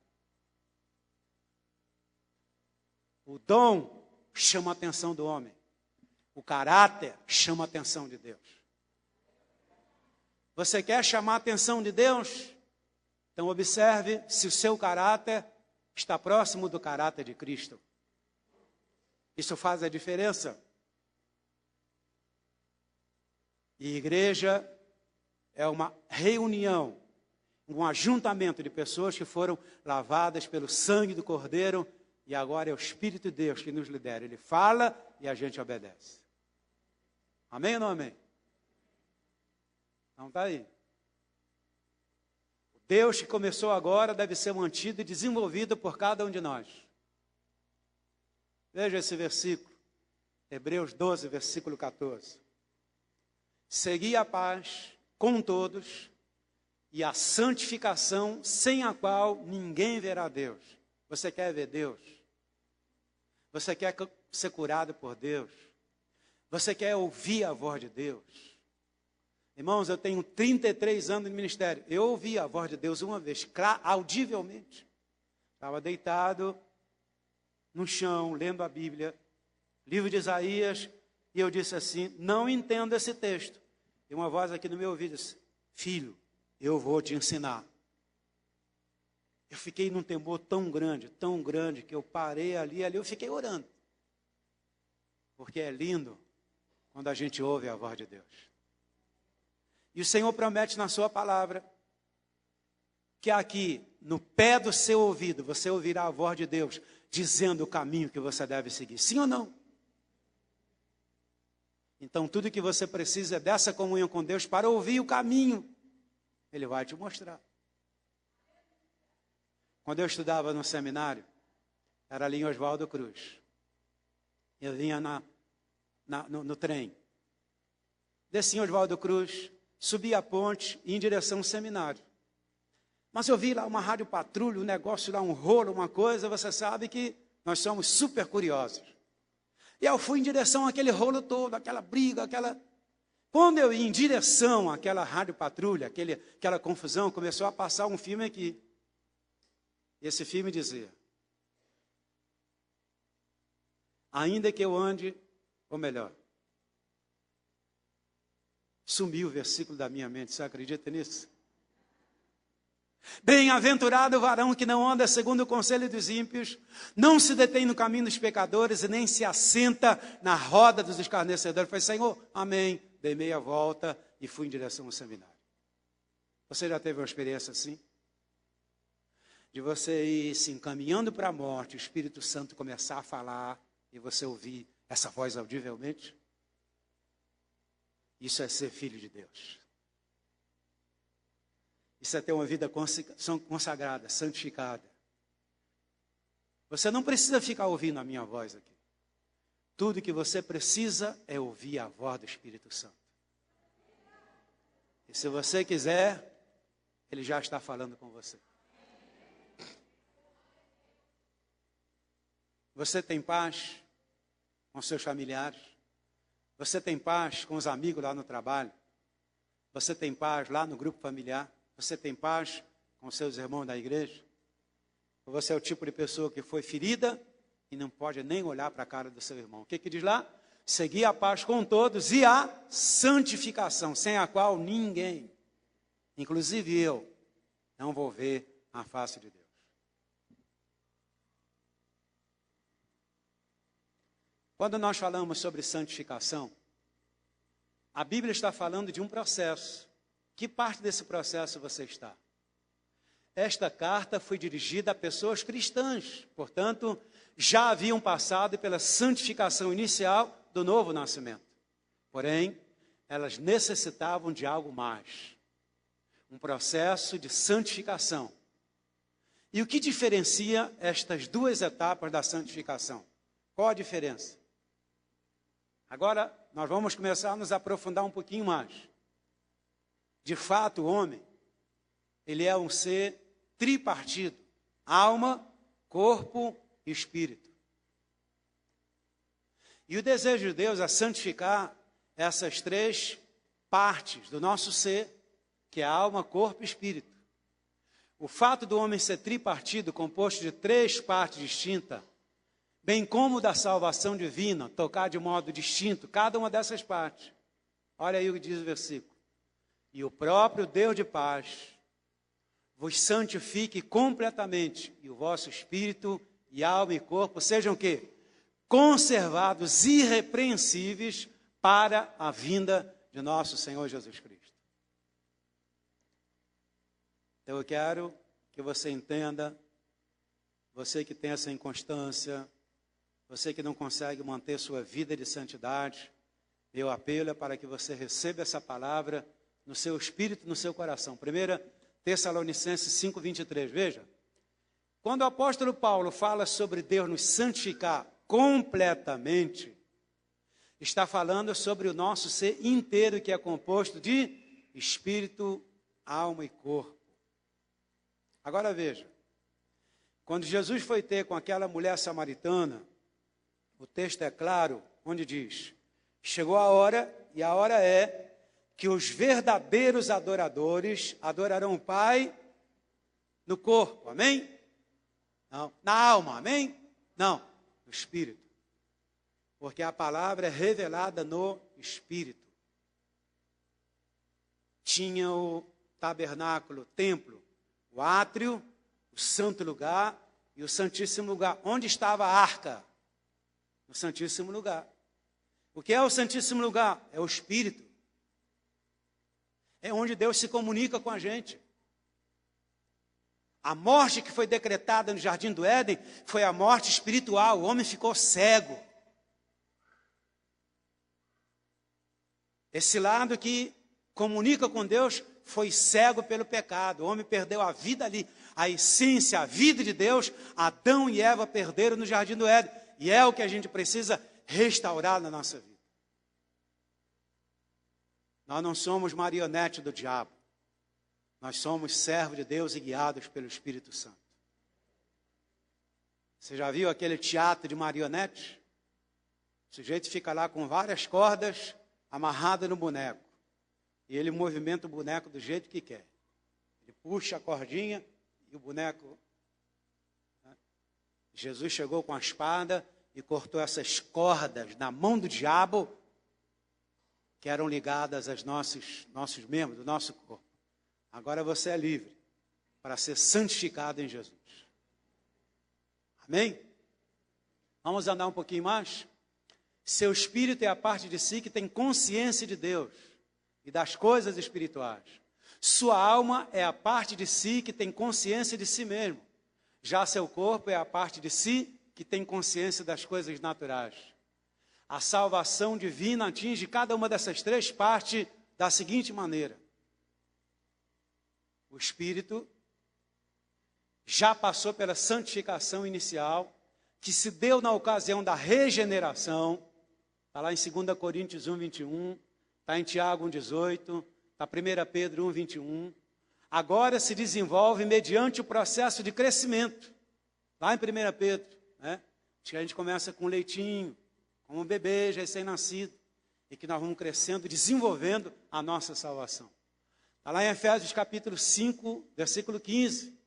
O dom chama a atenção do homem. O caráter chama a atenção de Deus. Você quer chamar a atenção de Deus? Então observe se o seu caráter está próximo do caráter de Cristo. Isso faz a diferença. E igreja é uma reunião, um ajuntamento de pessoas que foram lavadas pelo sangue do Cordeiro. E agora é o Espírito de Deus que nos lidera. Ele fala e a gente obedece. Amém ou não amém? Então está aí. O Deus que começou agora deve ser mantido e desenvolvido por cada um de nós. Veja esse versículo. Hebreus 12, versículo 14. Segui a paz com todos e a santificação sem a qual ninguém verá Deus. Você quer ver Deus? Você quer ser curado por Deus? Você quer ouvir a voz de Deus? Irmãos, eu tenho 33 anos de ministério. Eu ouvi a voz de Deus uma vez, audivelmente. Estava deitado no chão, lendo a Bíblia, livro de Isaías, e eu disse assim, não entendo esse texto. E uma voz aqui no meu ouvido disse, filho, eu vou te ensinar. Eu fiquei num temor tão grande, que eu parei ali eu fiquei orando. Porque é lindo quando a gente ouve a voz de Deus. E o Senhor promete na sua palavra que aqui, no pé do seu ouvido, você ouvirá a voz de Deus dizendo o caminho que você deve seguir. Sim ou não? Então, tudo que você precisa é dessa comunhão com Deus para ouvir o caminho. Ele vai te mostrar. Quando eu estudava no seminário, era ali em Oswaldo Cruz. Eu vinha no trem. Desci em Oswaldo Cruz, subi a ponte e em direção ao seminário. Mas eu vi lá uma rádio patrulha, um negócio lá, um rolo, uma coisa, você sabe que nós somos super curiosos. E eu fui em direção àquele rolo todo, aquela briga, Quando eu ia em direção àquela rádio patrulha, aquela confusão, começou a passar um filme aqui. Esse filme dizia, ainda que eu ande, ou melhor, sumiu o versículo da minha mente, você acredita nisso? Bem-aventurado o varão que não anda segundo o conselho dos ímpios, não se detém no caminho dos pecadores e nem se assenta na roda dos escarnecedores. Eu falei, Senhor, amém. Dei meia volta e fui em direção ao seminário. Você já teve uma experiência assim? De você ir se encaminhando para a morte, o Espírito Santo começar a falar e você ouvir essa voz audivelmente? Isso é ser filho de Deus. Isso é ter uma vida consagrada, santificada. Você não precisa ficar ouvindo a minha voz aqui. Tudo que você precisa é ouvir a voz do Espírito Santo. E se você quiser, Ele já está falando com você. Você tem paz com seus familiares? Você tem paz com os amigos lá no trabalho? Você tem paz lá no grupo familiar? Você tem paz com seus irmãos da igreja? Ou você é o tipo de pessoa que foi ferida e não pode nem olhar para a cara do seu irmão? O que diz lá? Seguir a paz com todos e a santificação, sem a qual ninguém, inclusive eu, não vou ver a face de Deus. Quando nós falamos sobre santificação, a Bíblia está falando de um processo. Que parte desse processo você está? Esta carta foi dirigida a pessoas cristãs, portanto, já haviam passado pela santificação inicial do novo nascimento. Porém, elas necessitavam de algo mais. Um processo de santificação. E o que diferencia estas duas etapas da santificação? Qual a diferença? Agora, nós vamos começar a nos aprofundar um pouquinho mais. De fato, o homem, ele é um ser tripartido. Alma, corpo e espírito. E o desejo de Deus é santificar essas três partes do nosso ser, que é alma, corpo e espírito. O fato do homem ser tripartido, composto de três partes distintas, bem como da salvação divina, tocar de modo distinto cada uma dessas partes. Olha aí o que diz o versículo. E o próprio Deus de paz vos santifique completamente, e o vosso espírito, e alma e corpo sejam o quê? Conservados irrepreensíveis para a vinda de nosso Senhor Jesus Cristo. Então eu quero que você entenda, você que tem essa inconstância, você que não consegue manter sua vida de santidade, meu apelo é para que você receba essa palavra no seu espírito, no seu coração. 1 Tessalonicenses 5:23, veja. Quando o apóstolo Paulo fala sobre Deus nos santificar completamente, está falando sobre o nosso ser inteiro, que é composto de espírito, alma e corpo. Agora veja, quando Jesus foi ter com aquela mulher samaritana, O texto é claro, onde diz: chegou a hora, e a hora é que os verdadeiros adoradores adorarão o Pai no corpo, amém? Não. Na alma, amém? Não, no Espírito. Porque a palavra é revelada no Espírito. Tinha o tabernáculo, o templo, o átrio, o santo lugar e o santíssimo lugar. Onde estava a arca? No santíssimo lugar. O que é o santíssimo lugar? É o Espírito. É onde Deus se comunica com a gente. A morte que foi decretada no Jardim do Éden foi a morte espiritual. O homem ficou cego. Esse lado que comunica com Deus foi cego pelo pecado. O homem perdeu a vida ali. A essência, a vida de Deus, Adão e Eva perderam no Jardim do Éden. E é o que a gente precisa restaurar na nossa vida. Nós não somos marionete do diabo. Nós somos servos de Deus e guiados pelo Espírito Santo. Você já viu aquele teatro de marionete? O sujeito fica lá com várias cordas amarradas no boneco. E ele movimenta o boneco do jeito que quer. Ele puxa a cordinha e o boneco... Jesus chegou com a espada e cortou essas cordas na mão do diabo que eram ligadas aos nossos membros, do nosso corpo. Agora você é livre para ser santificado em Jesus. Amém? Vamos andar um pouquinho mais? Seu espírito é a parte de si que tem consciência de Deus e das coisas espirituais. Sua alma é a parte de si que tem consciência de si mesmo. Já seu corpo é a parte de si que tem consciência das coisas naturais. A salvação divina atinge cada uma dessas três partes da seguinte maneira: o espírito já passou pela santificação inicial, que se deu na ocasião da regeneração. Está lá em 2 Coríntios 1, 21, está em Tiago 1, 18, está em 1 Pedro 1, 21. Agora se desenvolve mediante o processo de crescimento. Lá em 1 Pedro, né? Que a gente começa com leitinho, como um bebê já recém-nascido, e que nós vamos crescendo, desenvolvendo a nossa salvação. Está lá em Efésios capítulo 5, versículo 15,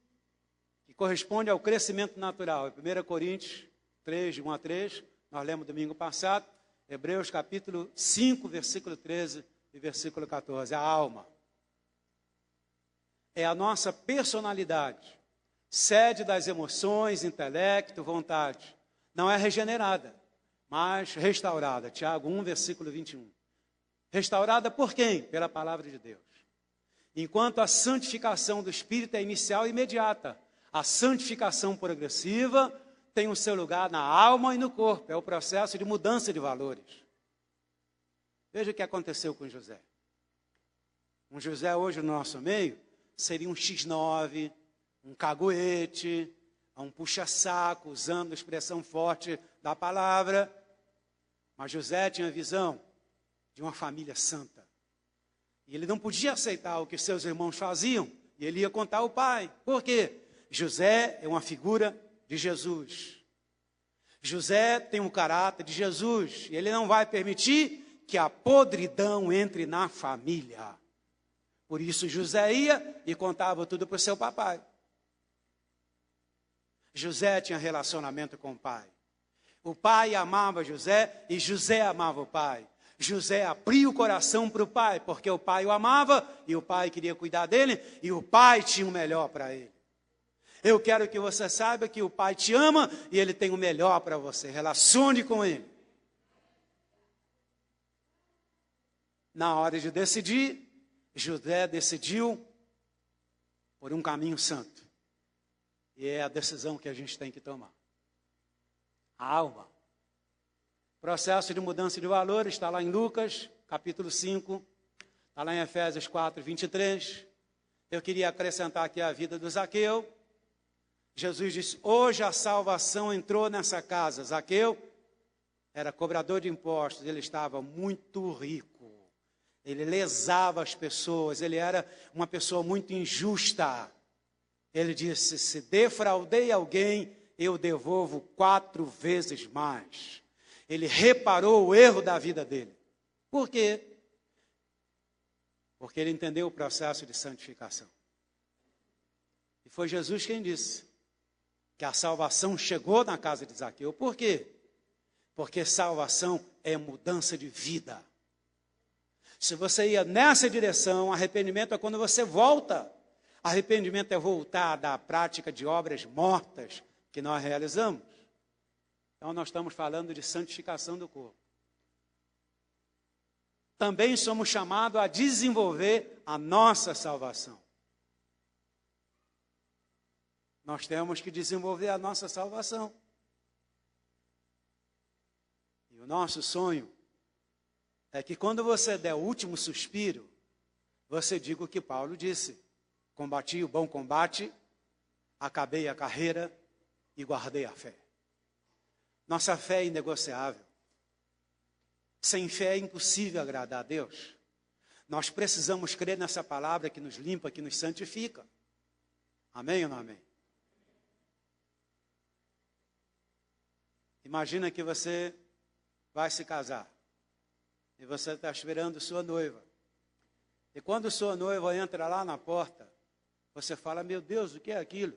que corresponde ao crescimento natural. 1 Coríntios 3, de 1 a 3, nós lemos domingo passado. Hebreus capítulo 5, versículo 13 e versículo 14, a alma. É a nossa personalidade, sede das emoções, intelecto, vontade. Não é regenerada, mas restaurada. Tiago 1, versículo 21. Restaurada por quem? Pela palavra de Deus. Enquanto a santificação do Espírito é inicial e imediata, a santificação progressiva tem o seu lugar na alma e no corpo. É o processo de mudança de valores. Veja o que aconteceu com José. Um José hoje no nosso meio seria um X9, um caguete, um puxa-saco, usando a expressão forte da palavra. Mas José tinha a visão de uma família santa. E ele não podia aceitar o que seus irmãos faziam, e ele ia contar ao pai. Por quê? José é uma figura de Jesus. José tem um caráter de Jesus, e ele não vai permitir que a podridão entre na família. Por isso José ia e contava tudo para o seu papai. José tinha relacionamento com o pai. O pai amava José e José amava o pai. José abria o coração para o pai, porque o pai o amava e o pai queria cuidar dele e o pai tinha o melhor para ele. Eu quero que você saiba que o pai te ama e ele tem o melhor para você. Relacione com ele. Na hora de decidir, José decidiu por um caminho santo. E é a decisão que a gente tem que tomar. A alma. Processo de mudança de valores está lá em Lucas, capítulo 5. Está lá em Efésios 4, 23. Eu queria acrescentar aqui a vida do Zaqueu. Jesus disse, hoje a salvação entrou nessa casa. Zaqueu era cobrador de impostos, ele estava muito rico. Ele lesava as pessoas, ele era uma pessoa muito injusta. Ele disse, se defraudei alguém, eu devolvo 4 vezes mais. Ele reparou o erro da vida dele. Por quê? Porque ele entendeu o processo de santificação. E foi Jesus quem disse que a salvação chegou na casa de Zaqueu. Por quê? Porque salvação é mudança de vida. Se você ia nessa direção, arrependimento é quando você volta. Arrependimento é voltar da prática de obras mortas que nós realizamos. Então nós estamos falando de santificação do corpo. Também somos chamados a desenvolver a nossa salvação. Nós temos que desenvolver a nossa salvação. E o nosso sonho é que quando você der o último suspiro, você diga o que Paulo disse: combati o bom combate, acabei a carreira e guardei a fé. Nossa fé é inegociável. Sem fé é impossível agradar a Deus. Nós precisamos crer nessa palavra que nos limpa, que nos santifica. Amém ou não amém? Imagina que você vai se casar e você está esperando sua noiva. E quando sua noiva entra lá na porta, você fala: meu Deus, o que é aquilo?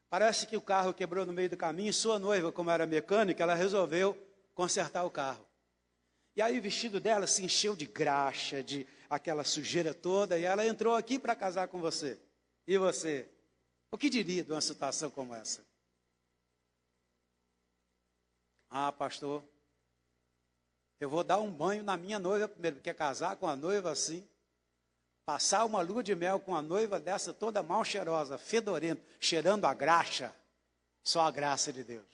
Parece que o carro quebrou no meio do caminho e sua noiva, como era mecânica, ela resolveu consertar o carro. E aí o vestido dela se encheu de graxa, de aquela sujeira toda, e ela entrou aqui para casar com você. E você? O que diria de uma situação como essa? Ah, pastor, eu vou dar um banho na minha noiva primeiro, porque casar com a noiva assim, passar uma lua de mel com a noiva dessa toda mal cheirosa, fedorenta, cheirando a graxa, só a graça de Deus.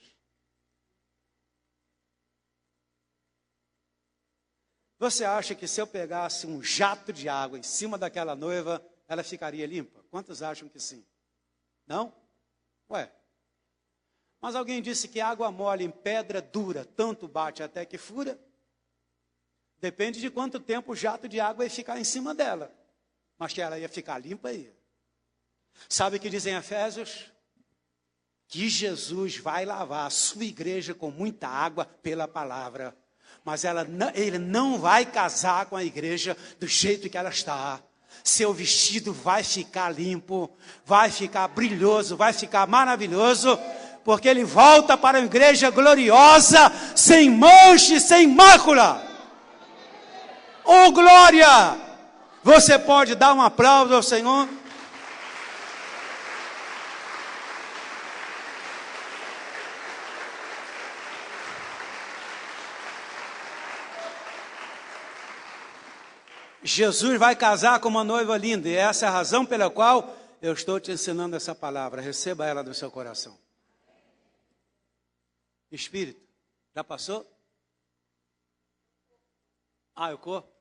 Você acha que se eu pegasse um jato de água em cima daquela noiva, ela ficaria limpa? Quantos acham que sim? Não? Ué. Mas alguém disse que água mole em pedra dura, tanto bate até que fura. Depende de quanto tempo o jato de água ia ficar em cima dela. Mas que ela ia ficar limpa aí. Sabe o que diz em Efésios? Que Jesus vai lavar a sua igreja com muita água pela palavra. Mas ele não vai casar com a igreja do jeito que ela está. Seu vestido vai ficar limpo, vai ficar brilhoso, vai ficar maravilhoso, porque ele volta para a igreja gloriosa, sem mancha e sem mácula. Oh, glória! Você pode dar um aplauso ao Senhor? Jesus vai casar com uma noiva linda, e essa é a razão pela qual eu estou te ensinando essa palavra. Receba ela no seu coração. Espírito, já passou? Ah, o corpo?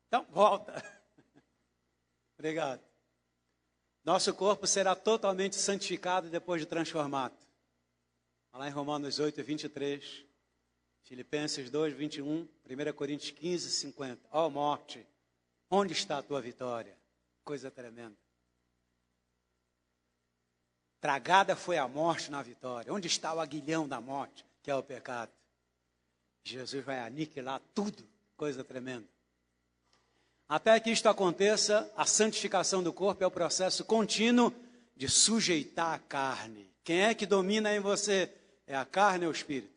Então, volta. Obrigado. Nosso corpo será totalmente santificado depois de transformado. Lá em Romanos 8, 23, Filipenses 2, 21, 1 Coríntios 15, 50. Ó morte, onde está a tua vitória? Coisa tremenda. Tragada foi a morte na vitória. Onde está o aguilhão da morte, que é o pecado? Jesus vai aniquilar tudo. Coisa tremenda. Até que isto aconteça, a santificação do corpo é o processo contínuo de sujeitar a carne. Quem é que domina em você? É a carne ou o espírito?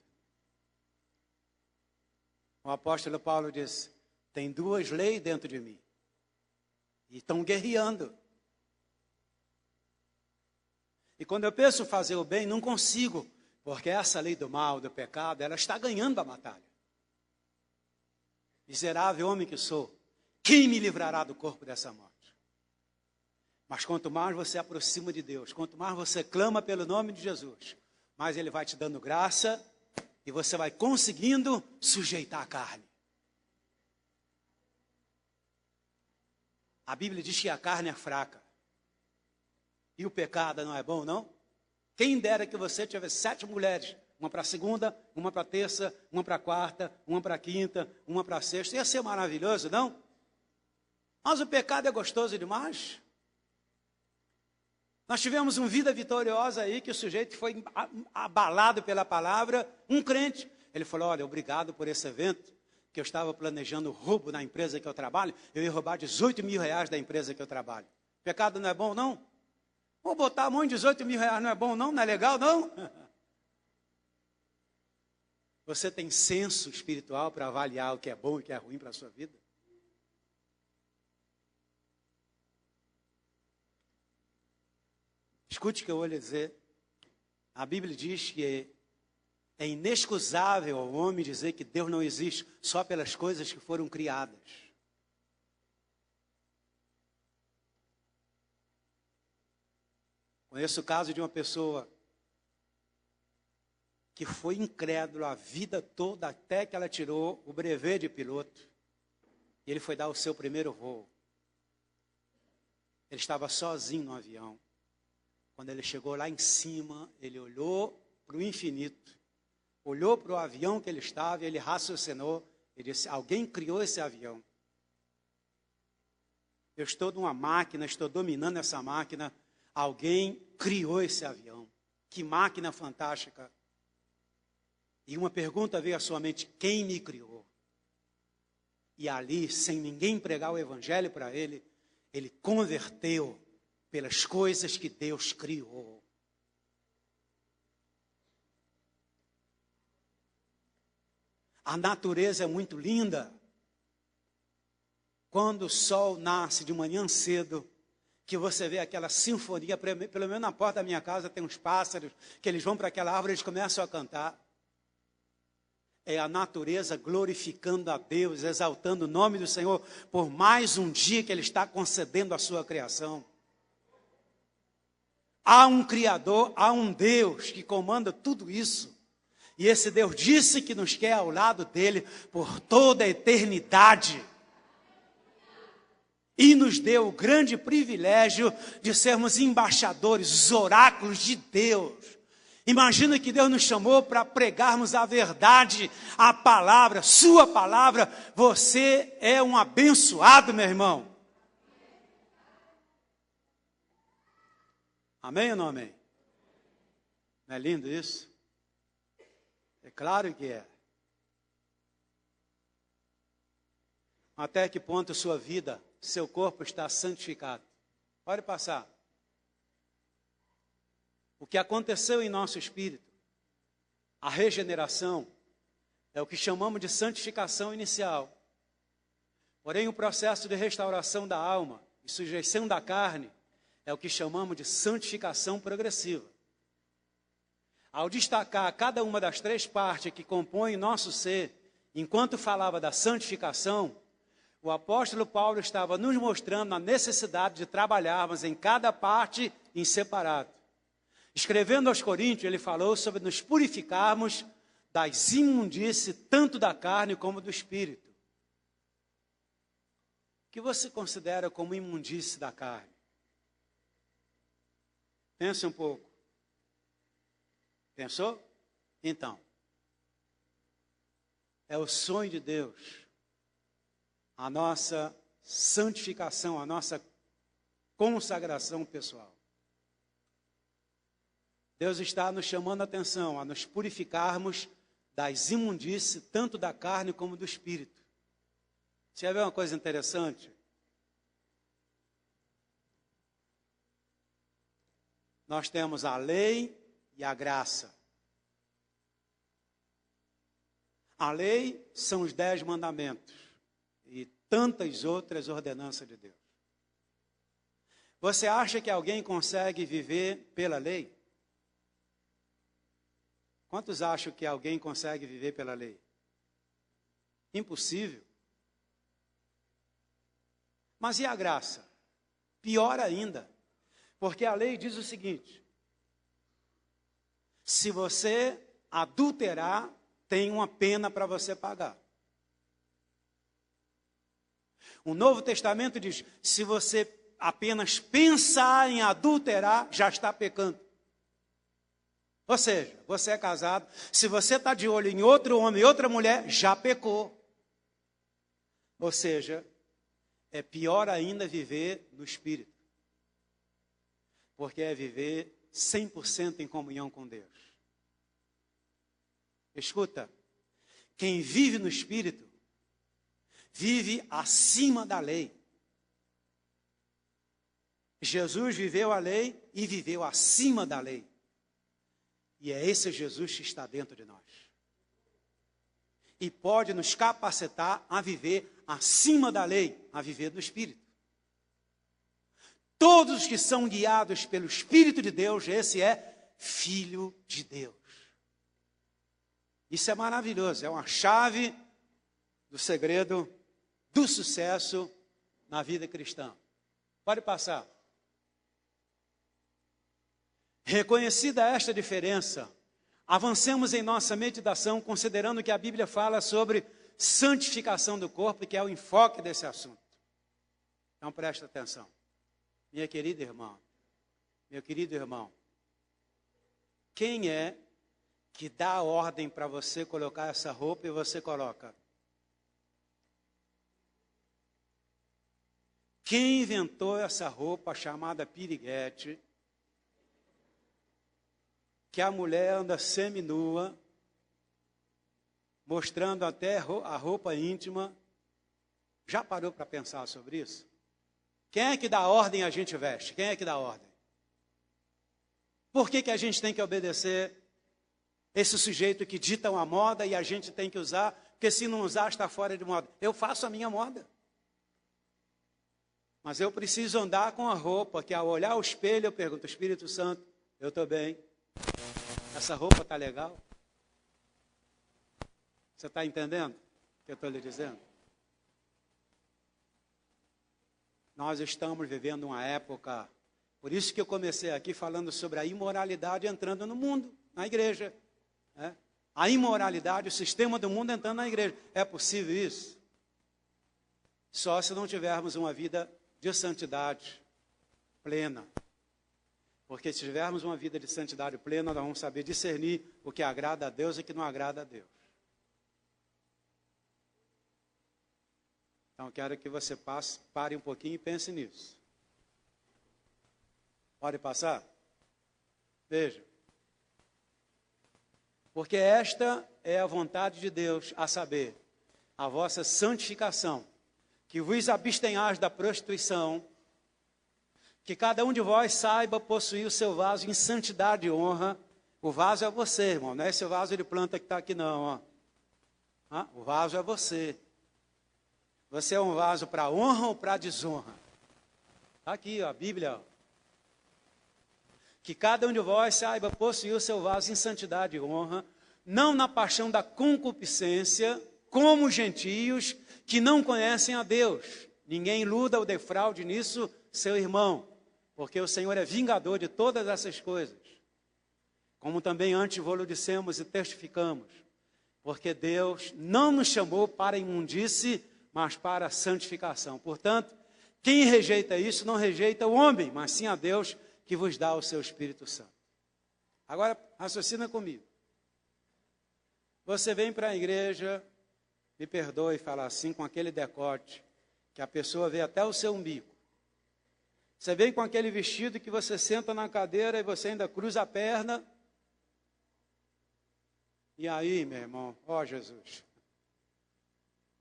O apóstolo Paulo diz: tem duas leis dentro de mim. E estão guerreando. E quando eu penso fazer o bem, não consigo. Porque essa lei do mal, do pecado, ela está ganhando a batalha. Miserável homem que sou, quem me livrará do corpo dessa morte? Mas quanto mais você aproxima de Deus, quanto mais você clama pelo nome de Jesus, mais Ele vai te dando graça e você vai conseguindo sujeitar a carne. A Bíblia diz que a carne é fraca. E o pecado não é bom, não? Quem dera que você tivesse 7 mulheres, uma para a segunda, uma para a terça, uma para a quarta, uma para a quinta, uma para a sexta. Ia ser maravilhoso, não? Mas o pecado é gostoso demais. Nós tivemos uma vida vitoriosa aí, que o sujeito foi abalado pela palavra, um crente, Ele falou, olha, obrigado por esse evento, que eu estava planejando roubo na empresa que eu trabalho, eu ia roubar 18 mil reais da empresa que eu trabalho. Pecado não é bom, não? Vou botar a mão em 18 mil reais, não é bom, não? Não é legal, não? Você tem senso espiritual para avaliar o que é bom e o que é ruim para a sua vida? Escute o que eu vou lhe dizer. A Bíblia diz que é inexcusável ao homem dizer que Deus não existe só pelas coisas que foram criadas. Conheço o caso de uma pessoa que foi incrédula a vida toda até que ela tirou o brevet de piloto. E ele foi dar o seu primeiro voo. Ele estava sozinho no avião. Quando ele chegou lá em cima, ele olhou para o infinito, olhou para o avião que ele estava e ele raciocinou. Ele disse, alguém criou esse avião. Eu estou numa máquina, estou dominando essa máquina. Alguém criou esse avião. Que máquina fantástica. E uma pergunta veio à sua mente, quem me criou? E ali, sem ninguém pregar o evangelho para ele, ele converteu pelas coisas que Deus criou. A natureza é muito linda. Quando o sol nasce de manhã cedo, que você vê aquela sinfonia, pelo menos na porta da minha casa tem uns pássaros, que eles vão para aquela árvore e eles começam a cantar. É a natureza glorificando a Deus, exaltando o nome do Senhor, por mais um dia que Ele está concedendo à sua criação. Há um Criador, há um Deus que comanda tudo isso. E esse Deus disse que nos quer ao lado dele por toda a eternidade. E nos deu o grande privilégio de sermos embaixadores, os oráculos de Deus. Imagina que Deus nos chamou para pregarmos a verdade, a palavra, sua palavra. Você é um abençoado, meu irmão. Amém ou não amém? Não é lindo isso? É claro que é. Até que ponto sua vida, seu corpo está santificado? Pode passar. O que aconteceu em nosso espírito, a regeneração, é o que chamamos de santificação inicial. Porém, o processo de restauração da alma e sujeição da carne é o que chamamos de santificação progressiva. Ao destacar cada uma das três partes que compõem nosso ser, enquanto falava da santificação, o apóstolo Paulo estava nos mostrando a necessidade de trabalharmos em cada parte em separado. Escrevendo aos Coríntios, ele falou sobre nos purificarmos das imundícies, tanto da carne como do espírito. O que você considera como imundície da carne? Pense um pouco. Pensou? Então, é o sonho de Deus, a nossa santificação, a nossa consagração pessoal. Deus está nos chamando a atenção, a nos purificarmos das imundícies, tanto da carne como do espírito. Você vai ver uma coisa interessante? Nós temos a lei e a graça. A lei são os 10 mandamentos e tantas outras ordenanças de Deus. Você acha que alguém consegue viver pela lei? Quantos acham que alguém consegue viver pela lei? Impossível. Mas e a graça? Pior ainda, porque a lei diz o seguinte: se você adulterar, tem uma pena para você pagar. O Novo Testamento diz, se você apenas pensar em adulterar, já está pecando. Ou seja, você é casado, se você está de olho em outro homem e outra mulher, já pecou. Ou seja, é pior ainda viver no Espírito. Porque é viver 100% em comunhão com Deus. Escuta, Quem vive no Espírito, vive acima da lei. Jesus viveu a lei e viveu acima da lei. E é esse Jesus que está dentro de nós. E pode nos capacitar a viver acima da lei, a viver no Espírito. Todos os que são guiados pelo Espírito de Deus, esse é filho de Deus. Isso é maravilhoso, é uma chave do segredo do sucesso na vida cristã. Pode passar. Reconhecida esta diferença, avancemos em nossa meditação considerando que a Bíblia fala sobre santificação do corpo, que é o enfoque desse assunto. Então presta atenção. Minha querida irmã, meu querido irmão, quem é que dá a ordem para você colocar essa roupa e você coloca? Quem inventou essa roupa chamada piriguete, que a mulher anda seminua, mostrando até a roupa íntima? Já parou para pensar sobre isso? Quem é que dá ordem a gente veste? Quem é que dá ordem? Por que a gente tem que obedecer esse sujeito que dita uma moda e a gente tem que usar? Porque se não usar está fora de moda. Eu faço a minha moda. Mas eu preciso andar com a roupa que ao olhar o espelho eu pergunto, Espírito Santo, eu estou bem? Essa roupa está legal? Você está entendendo o que eu estou lhe dizendo? Nós estamos vivendo uma época, por isso que eu comecei aqui falando sobre a imoralidade entrando no mundo, na igreja. Né? A imoralidade, o sistema do mundo entrando na igreja. É possível isso? Só se não tivermos uma vida de santidade plena. Porque se tivermos uma vida de santidade plena, nós vamos saber discernir o que agrada a Deus e o que não agrada a Deus. Então, quero que você pare um pouquinho e pense nisso. Pode passar? Veja. Porque esta é a vontade de Deus, a saber, a vossa santificação, que vos abstenhais da prostituição, que cada um de vós saiba possuir o seu vaso em santidade e honra. O vaso é você, irmão, não é esse vaso de planta que está aqui não. Ó. O vaso é você. Você é um vaso para honra ou para desonra? Está aqui, ó, a Bíblia. Ó. Que cada um de vós saiba possuir o seu vaso em santidade e honra, não na paixão da concupiscência, como gentios que não conhecem a Deus. Ninguém iluda ou defraude nisso seu irmão, porque o Senhor é vingador de todas essas coisas. Como também antes vos dissemos e testificamos, porque Deus não nos chamou para a imundície, mas para a santificação. Portanto, quem rejeita isso não rejeita o homem, mas sim a Deus que vos dá o seu Espírito Santo. Agora, raciocina comigo. Você vem para a igreja, me perdoe falar assim, com aquele decote, que a pessoa vê até o seu umbigo. Você vem com aquele vestido que você senta na cadeira e você ainda cruza a perna. E aí, meu irmão, ó Jesus.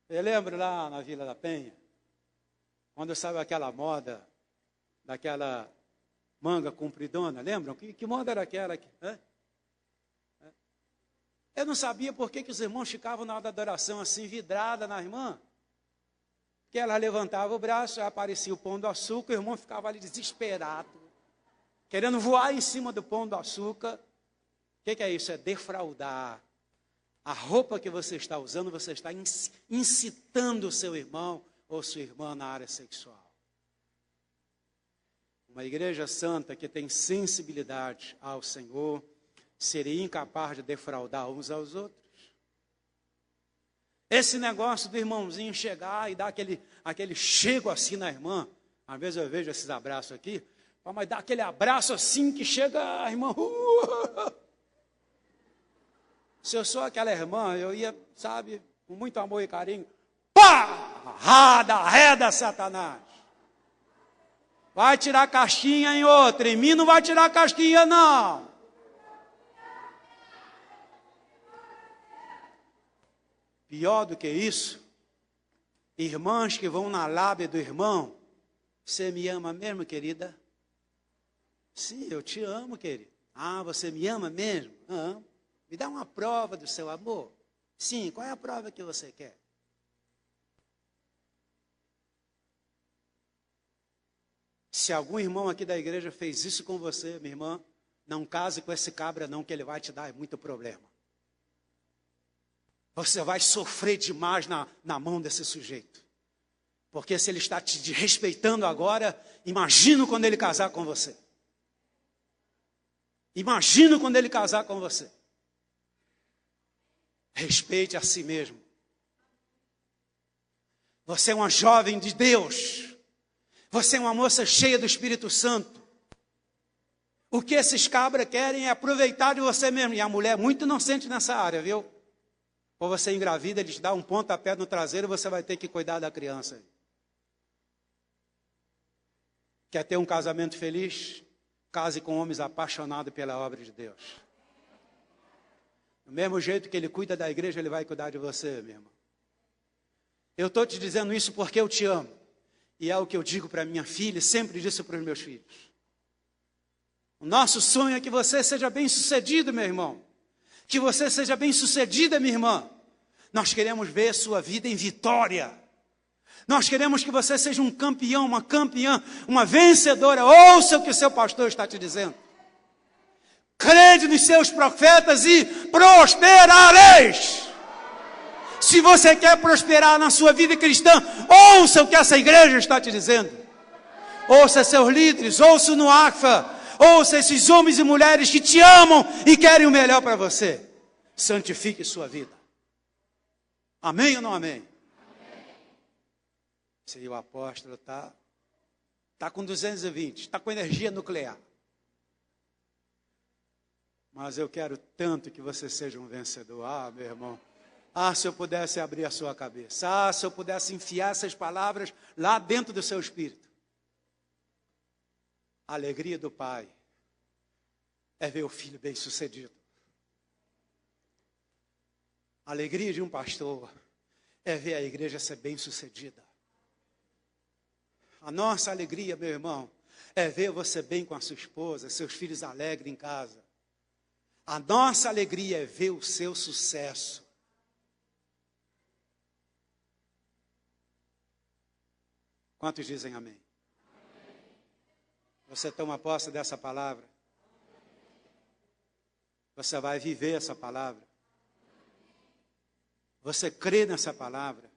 Você lembra lá na Vila da Penha? Quando saiu aquela moda, daquela manga compridona, lembram? Que moda era aquela? Eu não sabia por que os irmãos ficavam na hora da adoração assim, vidrada na irmã. Que ela levantava o braço, aparecia o pão do açúcar, o irmão ficava ali desesperado, querendo voar em cima do pão do açúcar. O que é isso? É defraudar. A roupa que você está usando, você está incitando o seu irmão ou sua irmã na área sexual. Uma igreja santa que tem sensibilidade ao Senhor seria incapaz de defraudar uns aos outros. Esse negócio do irmãozinho chegar e dar aquele chego assim na irmã, às vezes eu vejo esses abraços aqui, mas dá aquele abraço assim que chega a irmã. Se eu sou aquela irmã, eu ia, sabe, com muito amor e carinho, pá! Reda Satanás. Vai tirar casquinha em outra, em mim não vai tirar casquinha não. Pior do que isso, irmãs que vão na lábia do irmão, você me ama mesmo, querida? Sim, eu te amo, querido. Ah, você me ama mesmo? Amo. Me dá uma prova do seu amor. Sim, qual é a prova que você quer? Se algum irmão aqui da igreja fez isso com você, minha irmã, não case com esse cabra não, que ele vai te dar muito problema. Você vai sofrer demais na mão desse sujeito. Porque se ele está te desrespeitando agora, imagina quando ele casar com você. Imagina quando ele casar com você. Respeite a si mesmo. Você é uma jovem de Deus. Você é uma moça cheia do Espírito Santo. O que esses cabras querem é aproveitar de você mesmo. E a mulher é muito inocente nessa área, viu? Ou você engravida, eles dão um pontapé no traseiro e você vai ter que cuidar da criança. Quer ter um casamento feliz? Case com homens apaixonados pela obra de Deus. Do mesmo jeito que ele cuida da igreja, ele vai cuidar de você, meu irmão. Eu estou te dizendo isso porque eu te amo. E é o que eu digo para minha filha, e sempre disse para os meus filhos. O nosso sonho é que você seja bem sucedido, meu irmão. Que você seja bem sucedida, minha irmã. Nós queremos ver sua vida em vitória. Nós queremos que você seja um campeão, uma campeã, uma vencedora. Ouça o que o seu pastor está te dizendo. Crede nos seus profetas e prosperareis. Se você quer prosperar na sua vida cristã, ouça o que essa igreja está te dizendo. Ouça seus líderes, ouça o Nuafa, ouça esses homens e mulheres que te amam e querem o melhor para você. Santifique sua vida. Amém ou não amém? Se o apóstolo está com 220, está com energia nuclear. Mas eu quero tanto que você seja um vencedor. Ah, meu irmão. Ah, se eu pudesse abrir a sua cabeça. Ah, se eu pudesse enfiar essas palavras lá dentro do seu espírito. A alegria do pai é ver o filho bem sucedido. A alegria de um pastor é ver a igreja ser bem sucedida. A nossa alegria, meu irmão, é ver você bem com a sua esposa, seus filhos alegres em casa. A nossa alegria é ver o seu sucesso. Quantos dizem amém? Você toma posse dessa palavra? Você vai viver essa palavra? Você crê nessa palavra?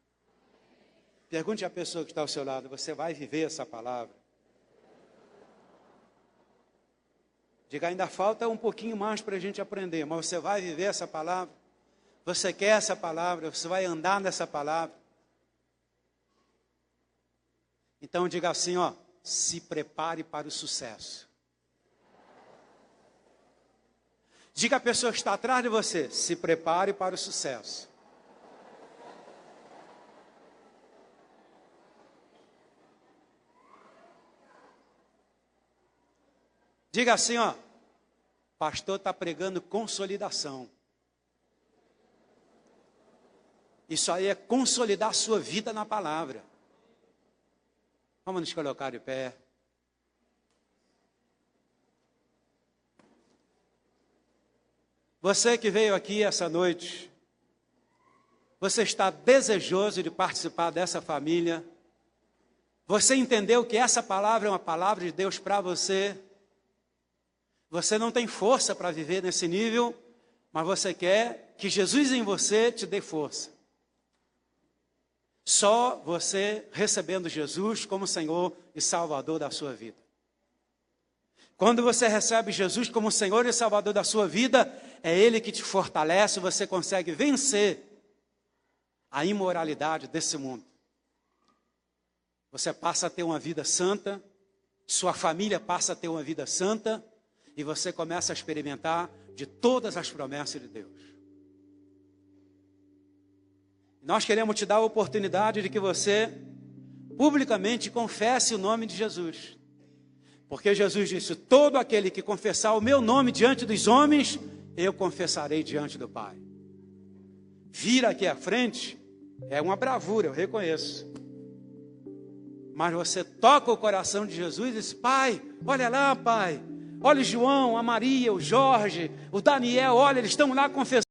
Pergunte à pessoa que está ao seu lado, você vai viver essa palavra? Diga, ainda falta um pouquinho mais para a gente aprender, mas você vai viver essa palavra? Você quer essa palavra? Você vai andar nessa palavra? Então diga assim, ó, se prepare para o sucesso. Diga à pessoa que está atrás de você, se prepare para o sucesso. Diga assim, ó, pastor está pregando consolidação. Isso aí é consolidar a sua vida na palavra. Vamos nos colocar de pé. Você que veio aqui essa noite, você está desejoso de participar dessa família? Você entendeu que essa palavra é uma palavra de Deus para você? Você não tem força para viver nesse nível, mas você quer que Jesus em você te dê força. Só você recebendo Jesus como Senhor e Salvador da sua vida. Quando você recebe Jesus como Senhor e Salvador da sua vida, é Ele que te fortalece, você consegue vencer a imoralidade desse mundo. Você passa a ter uma vida santa, sua família passa a ter uma vida santa, e você começa a experimentar de todas as promessas de Deus. Nós queremos te dar a oportunidade de que você publicamente confesse o nome de Jesus. Porque Jesus disse, todo aquele que confessar o meu nome diante dos homens, eu confessarei diante do Pai. vir aqui à frente é uma bravura, eu reconheço. Mas você toca o coração de Jesus e diz: Pai, olha lá, Pai. Olha o João, a Maria, o Jorge, o Daniel, olha, eles estão lá confessando.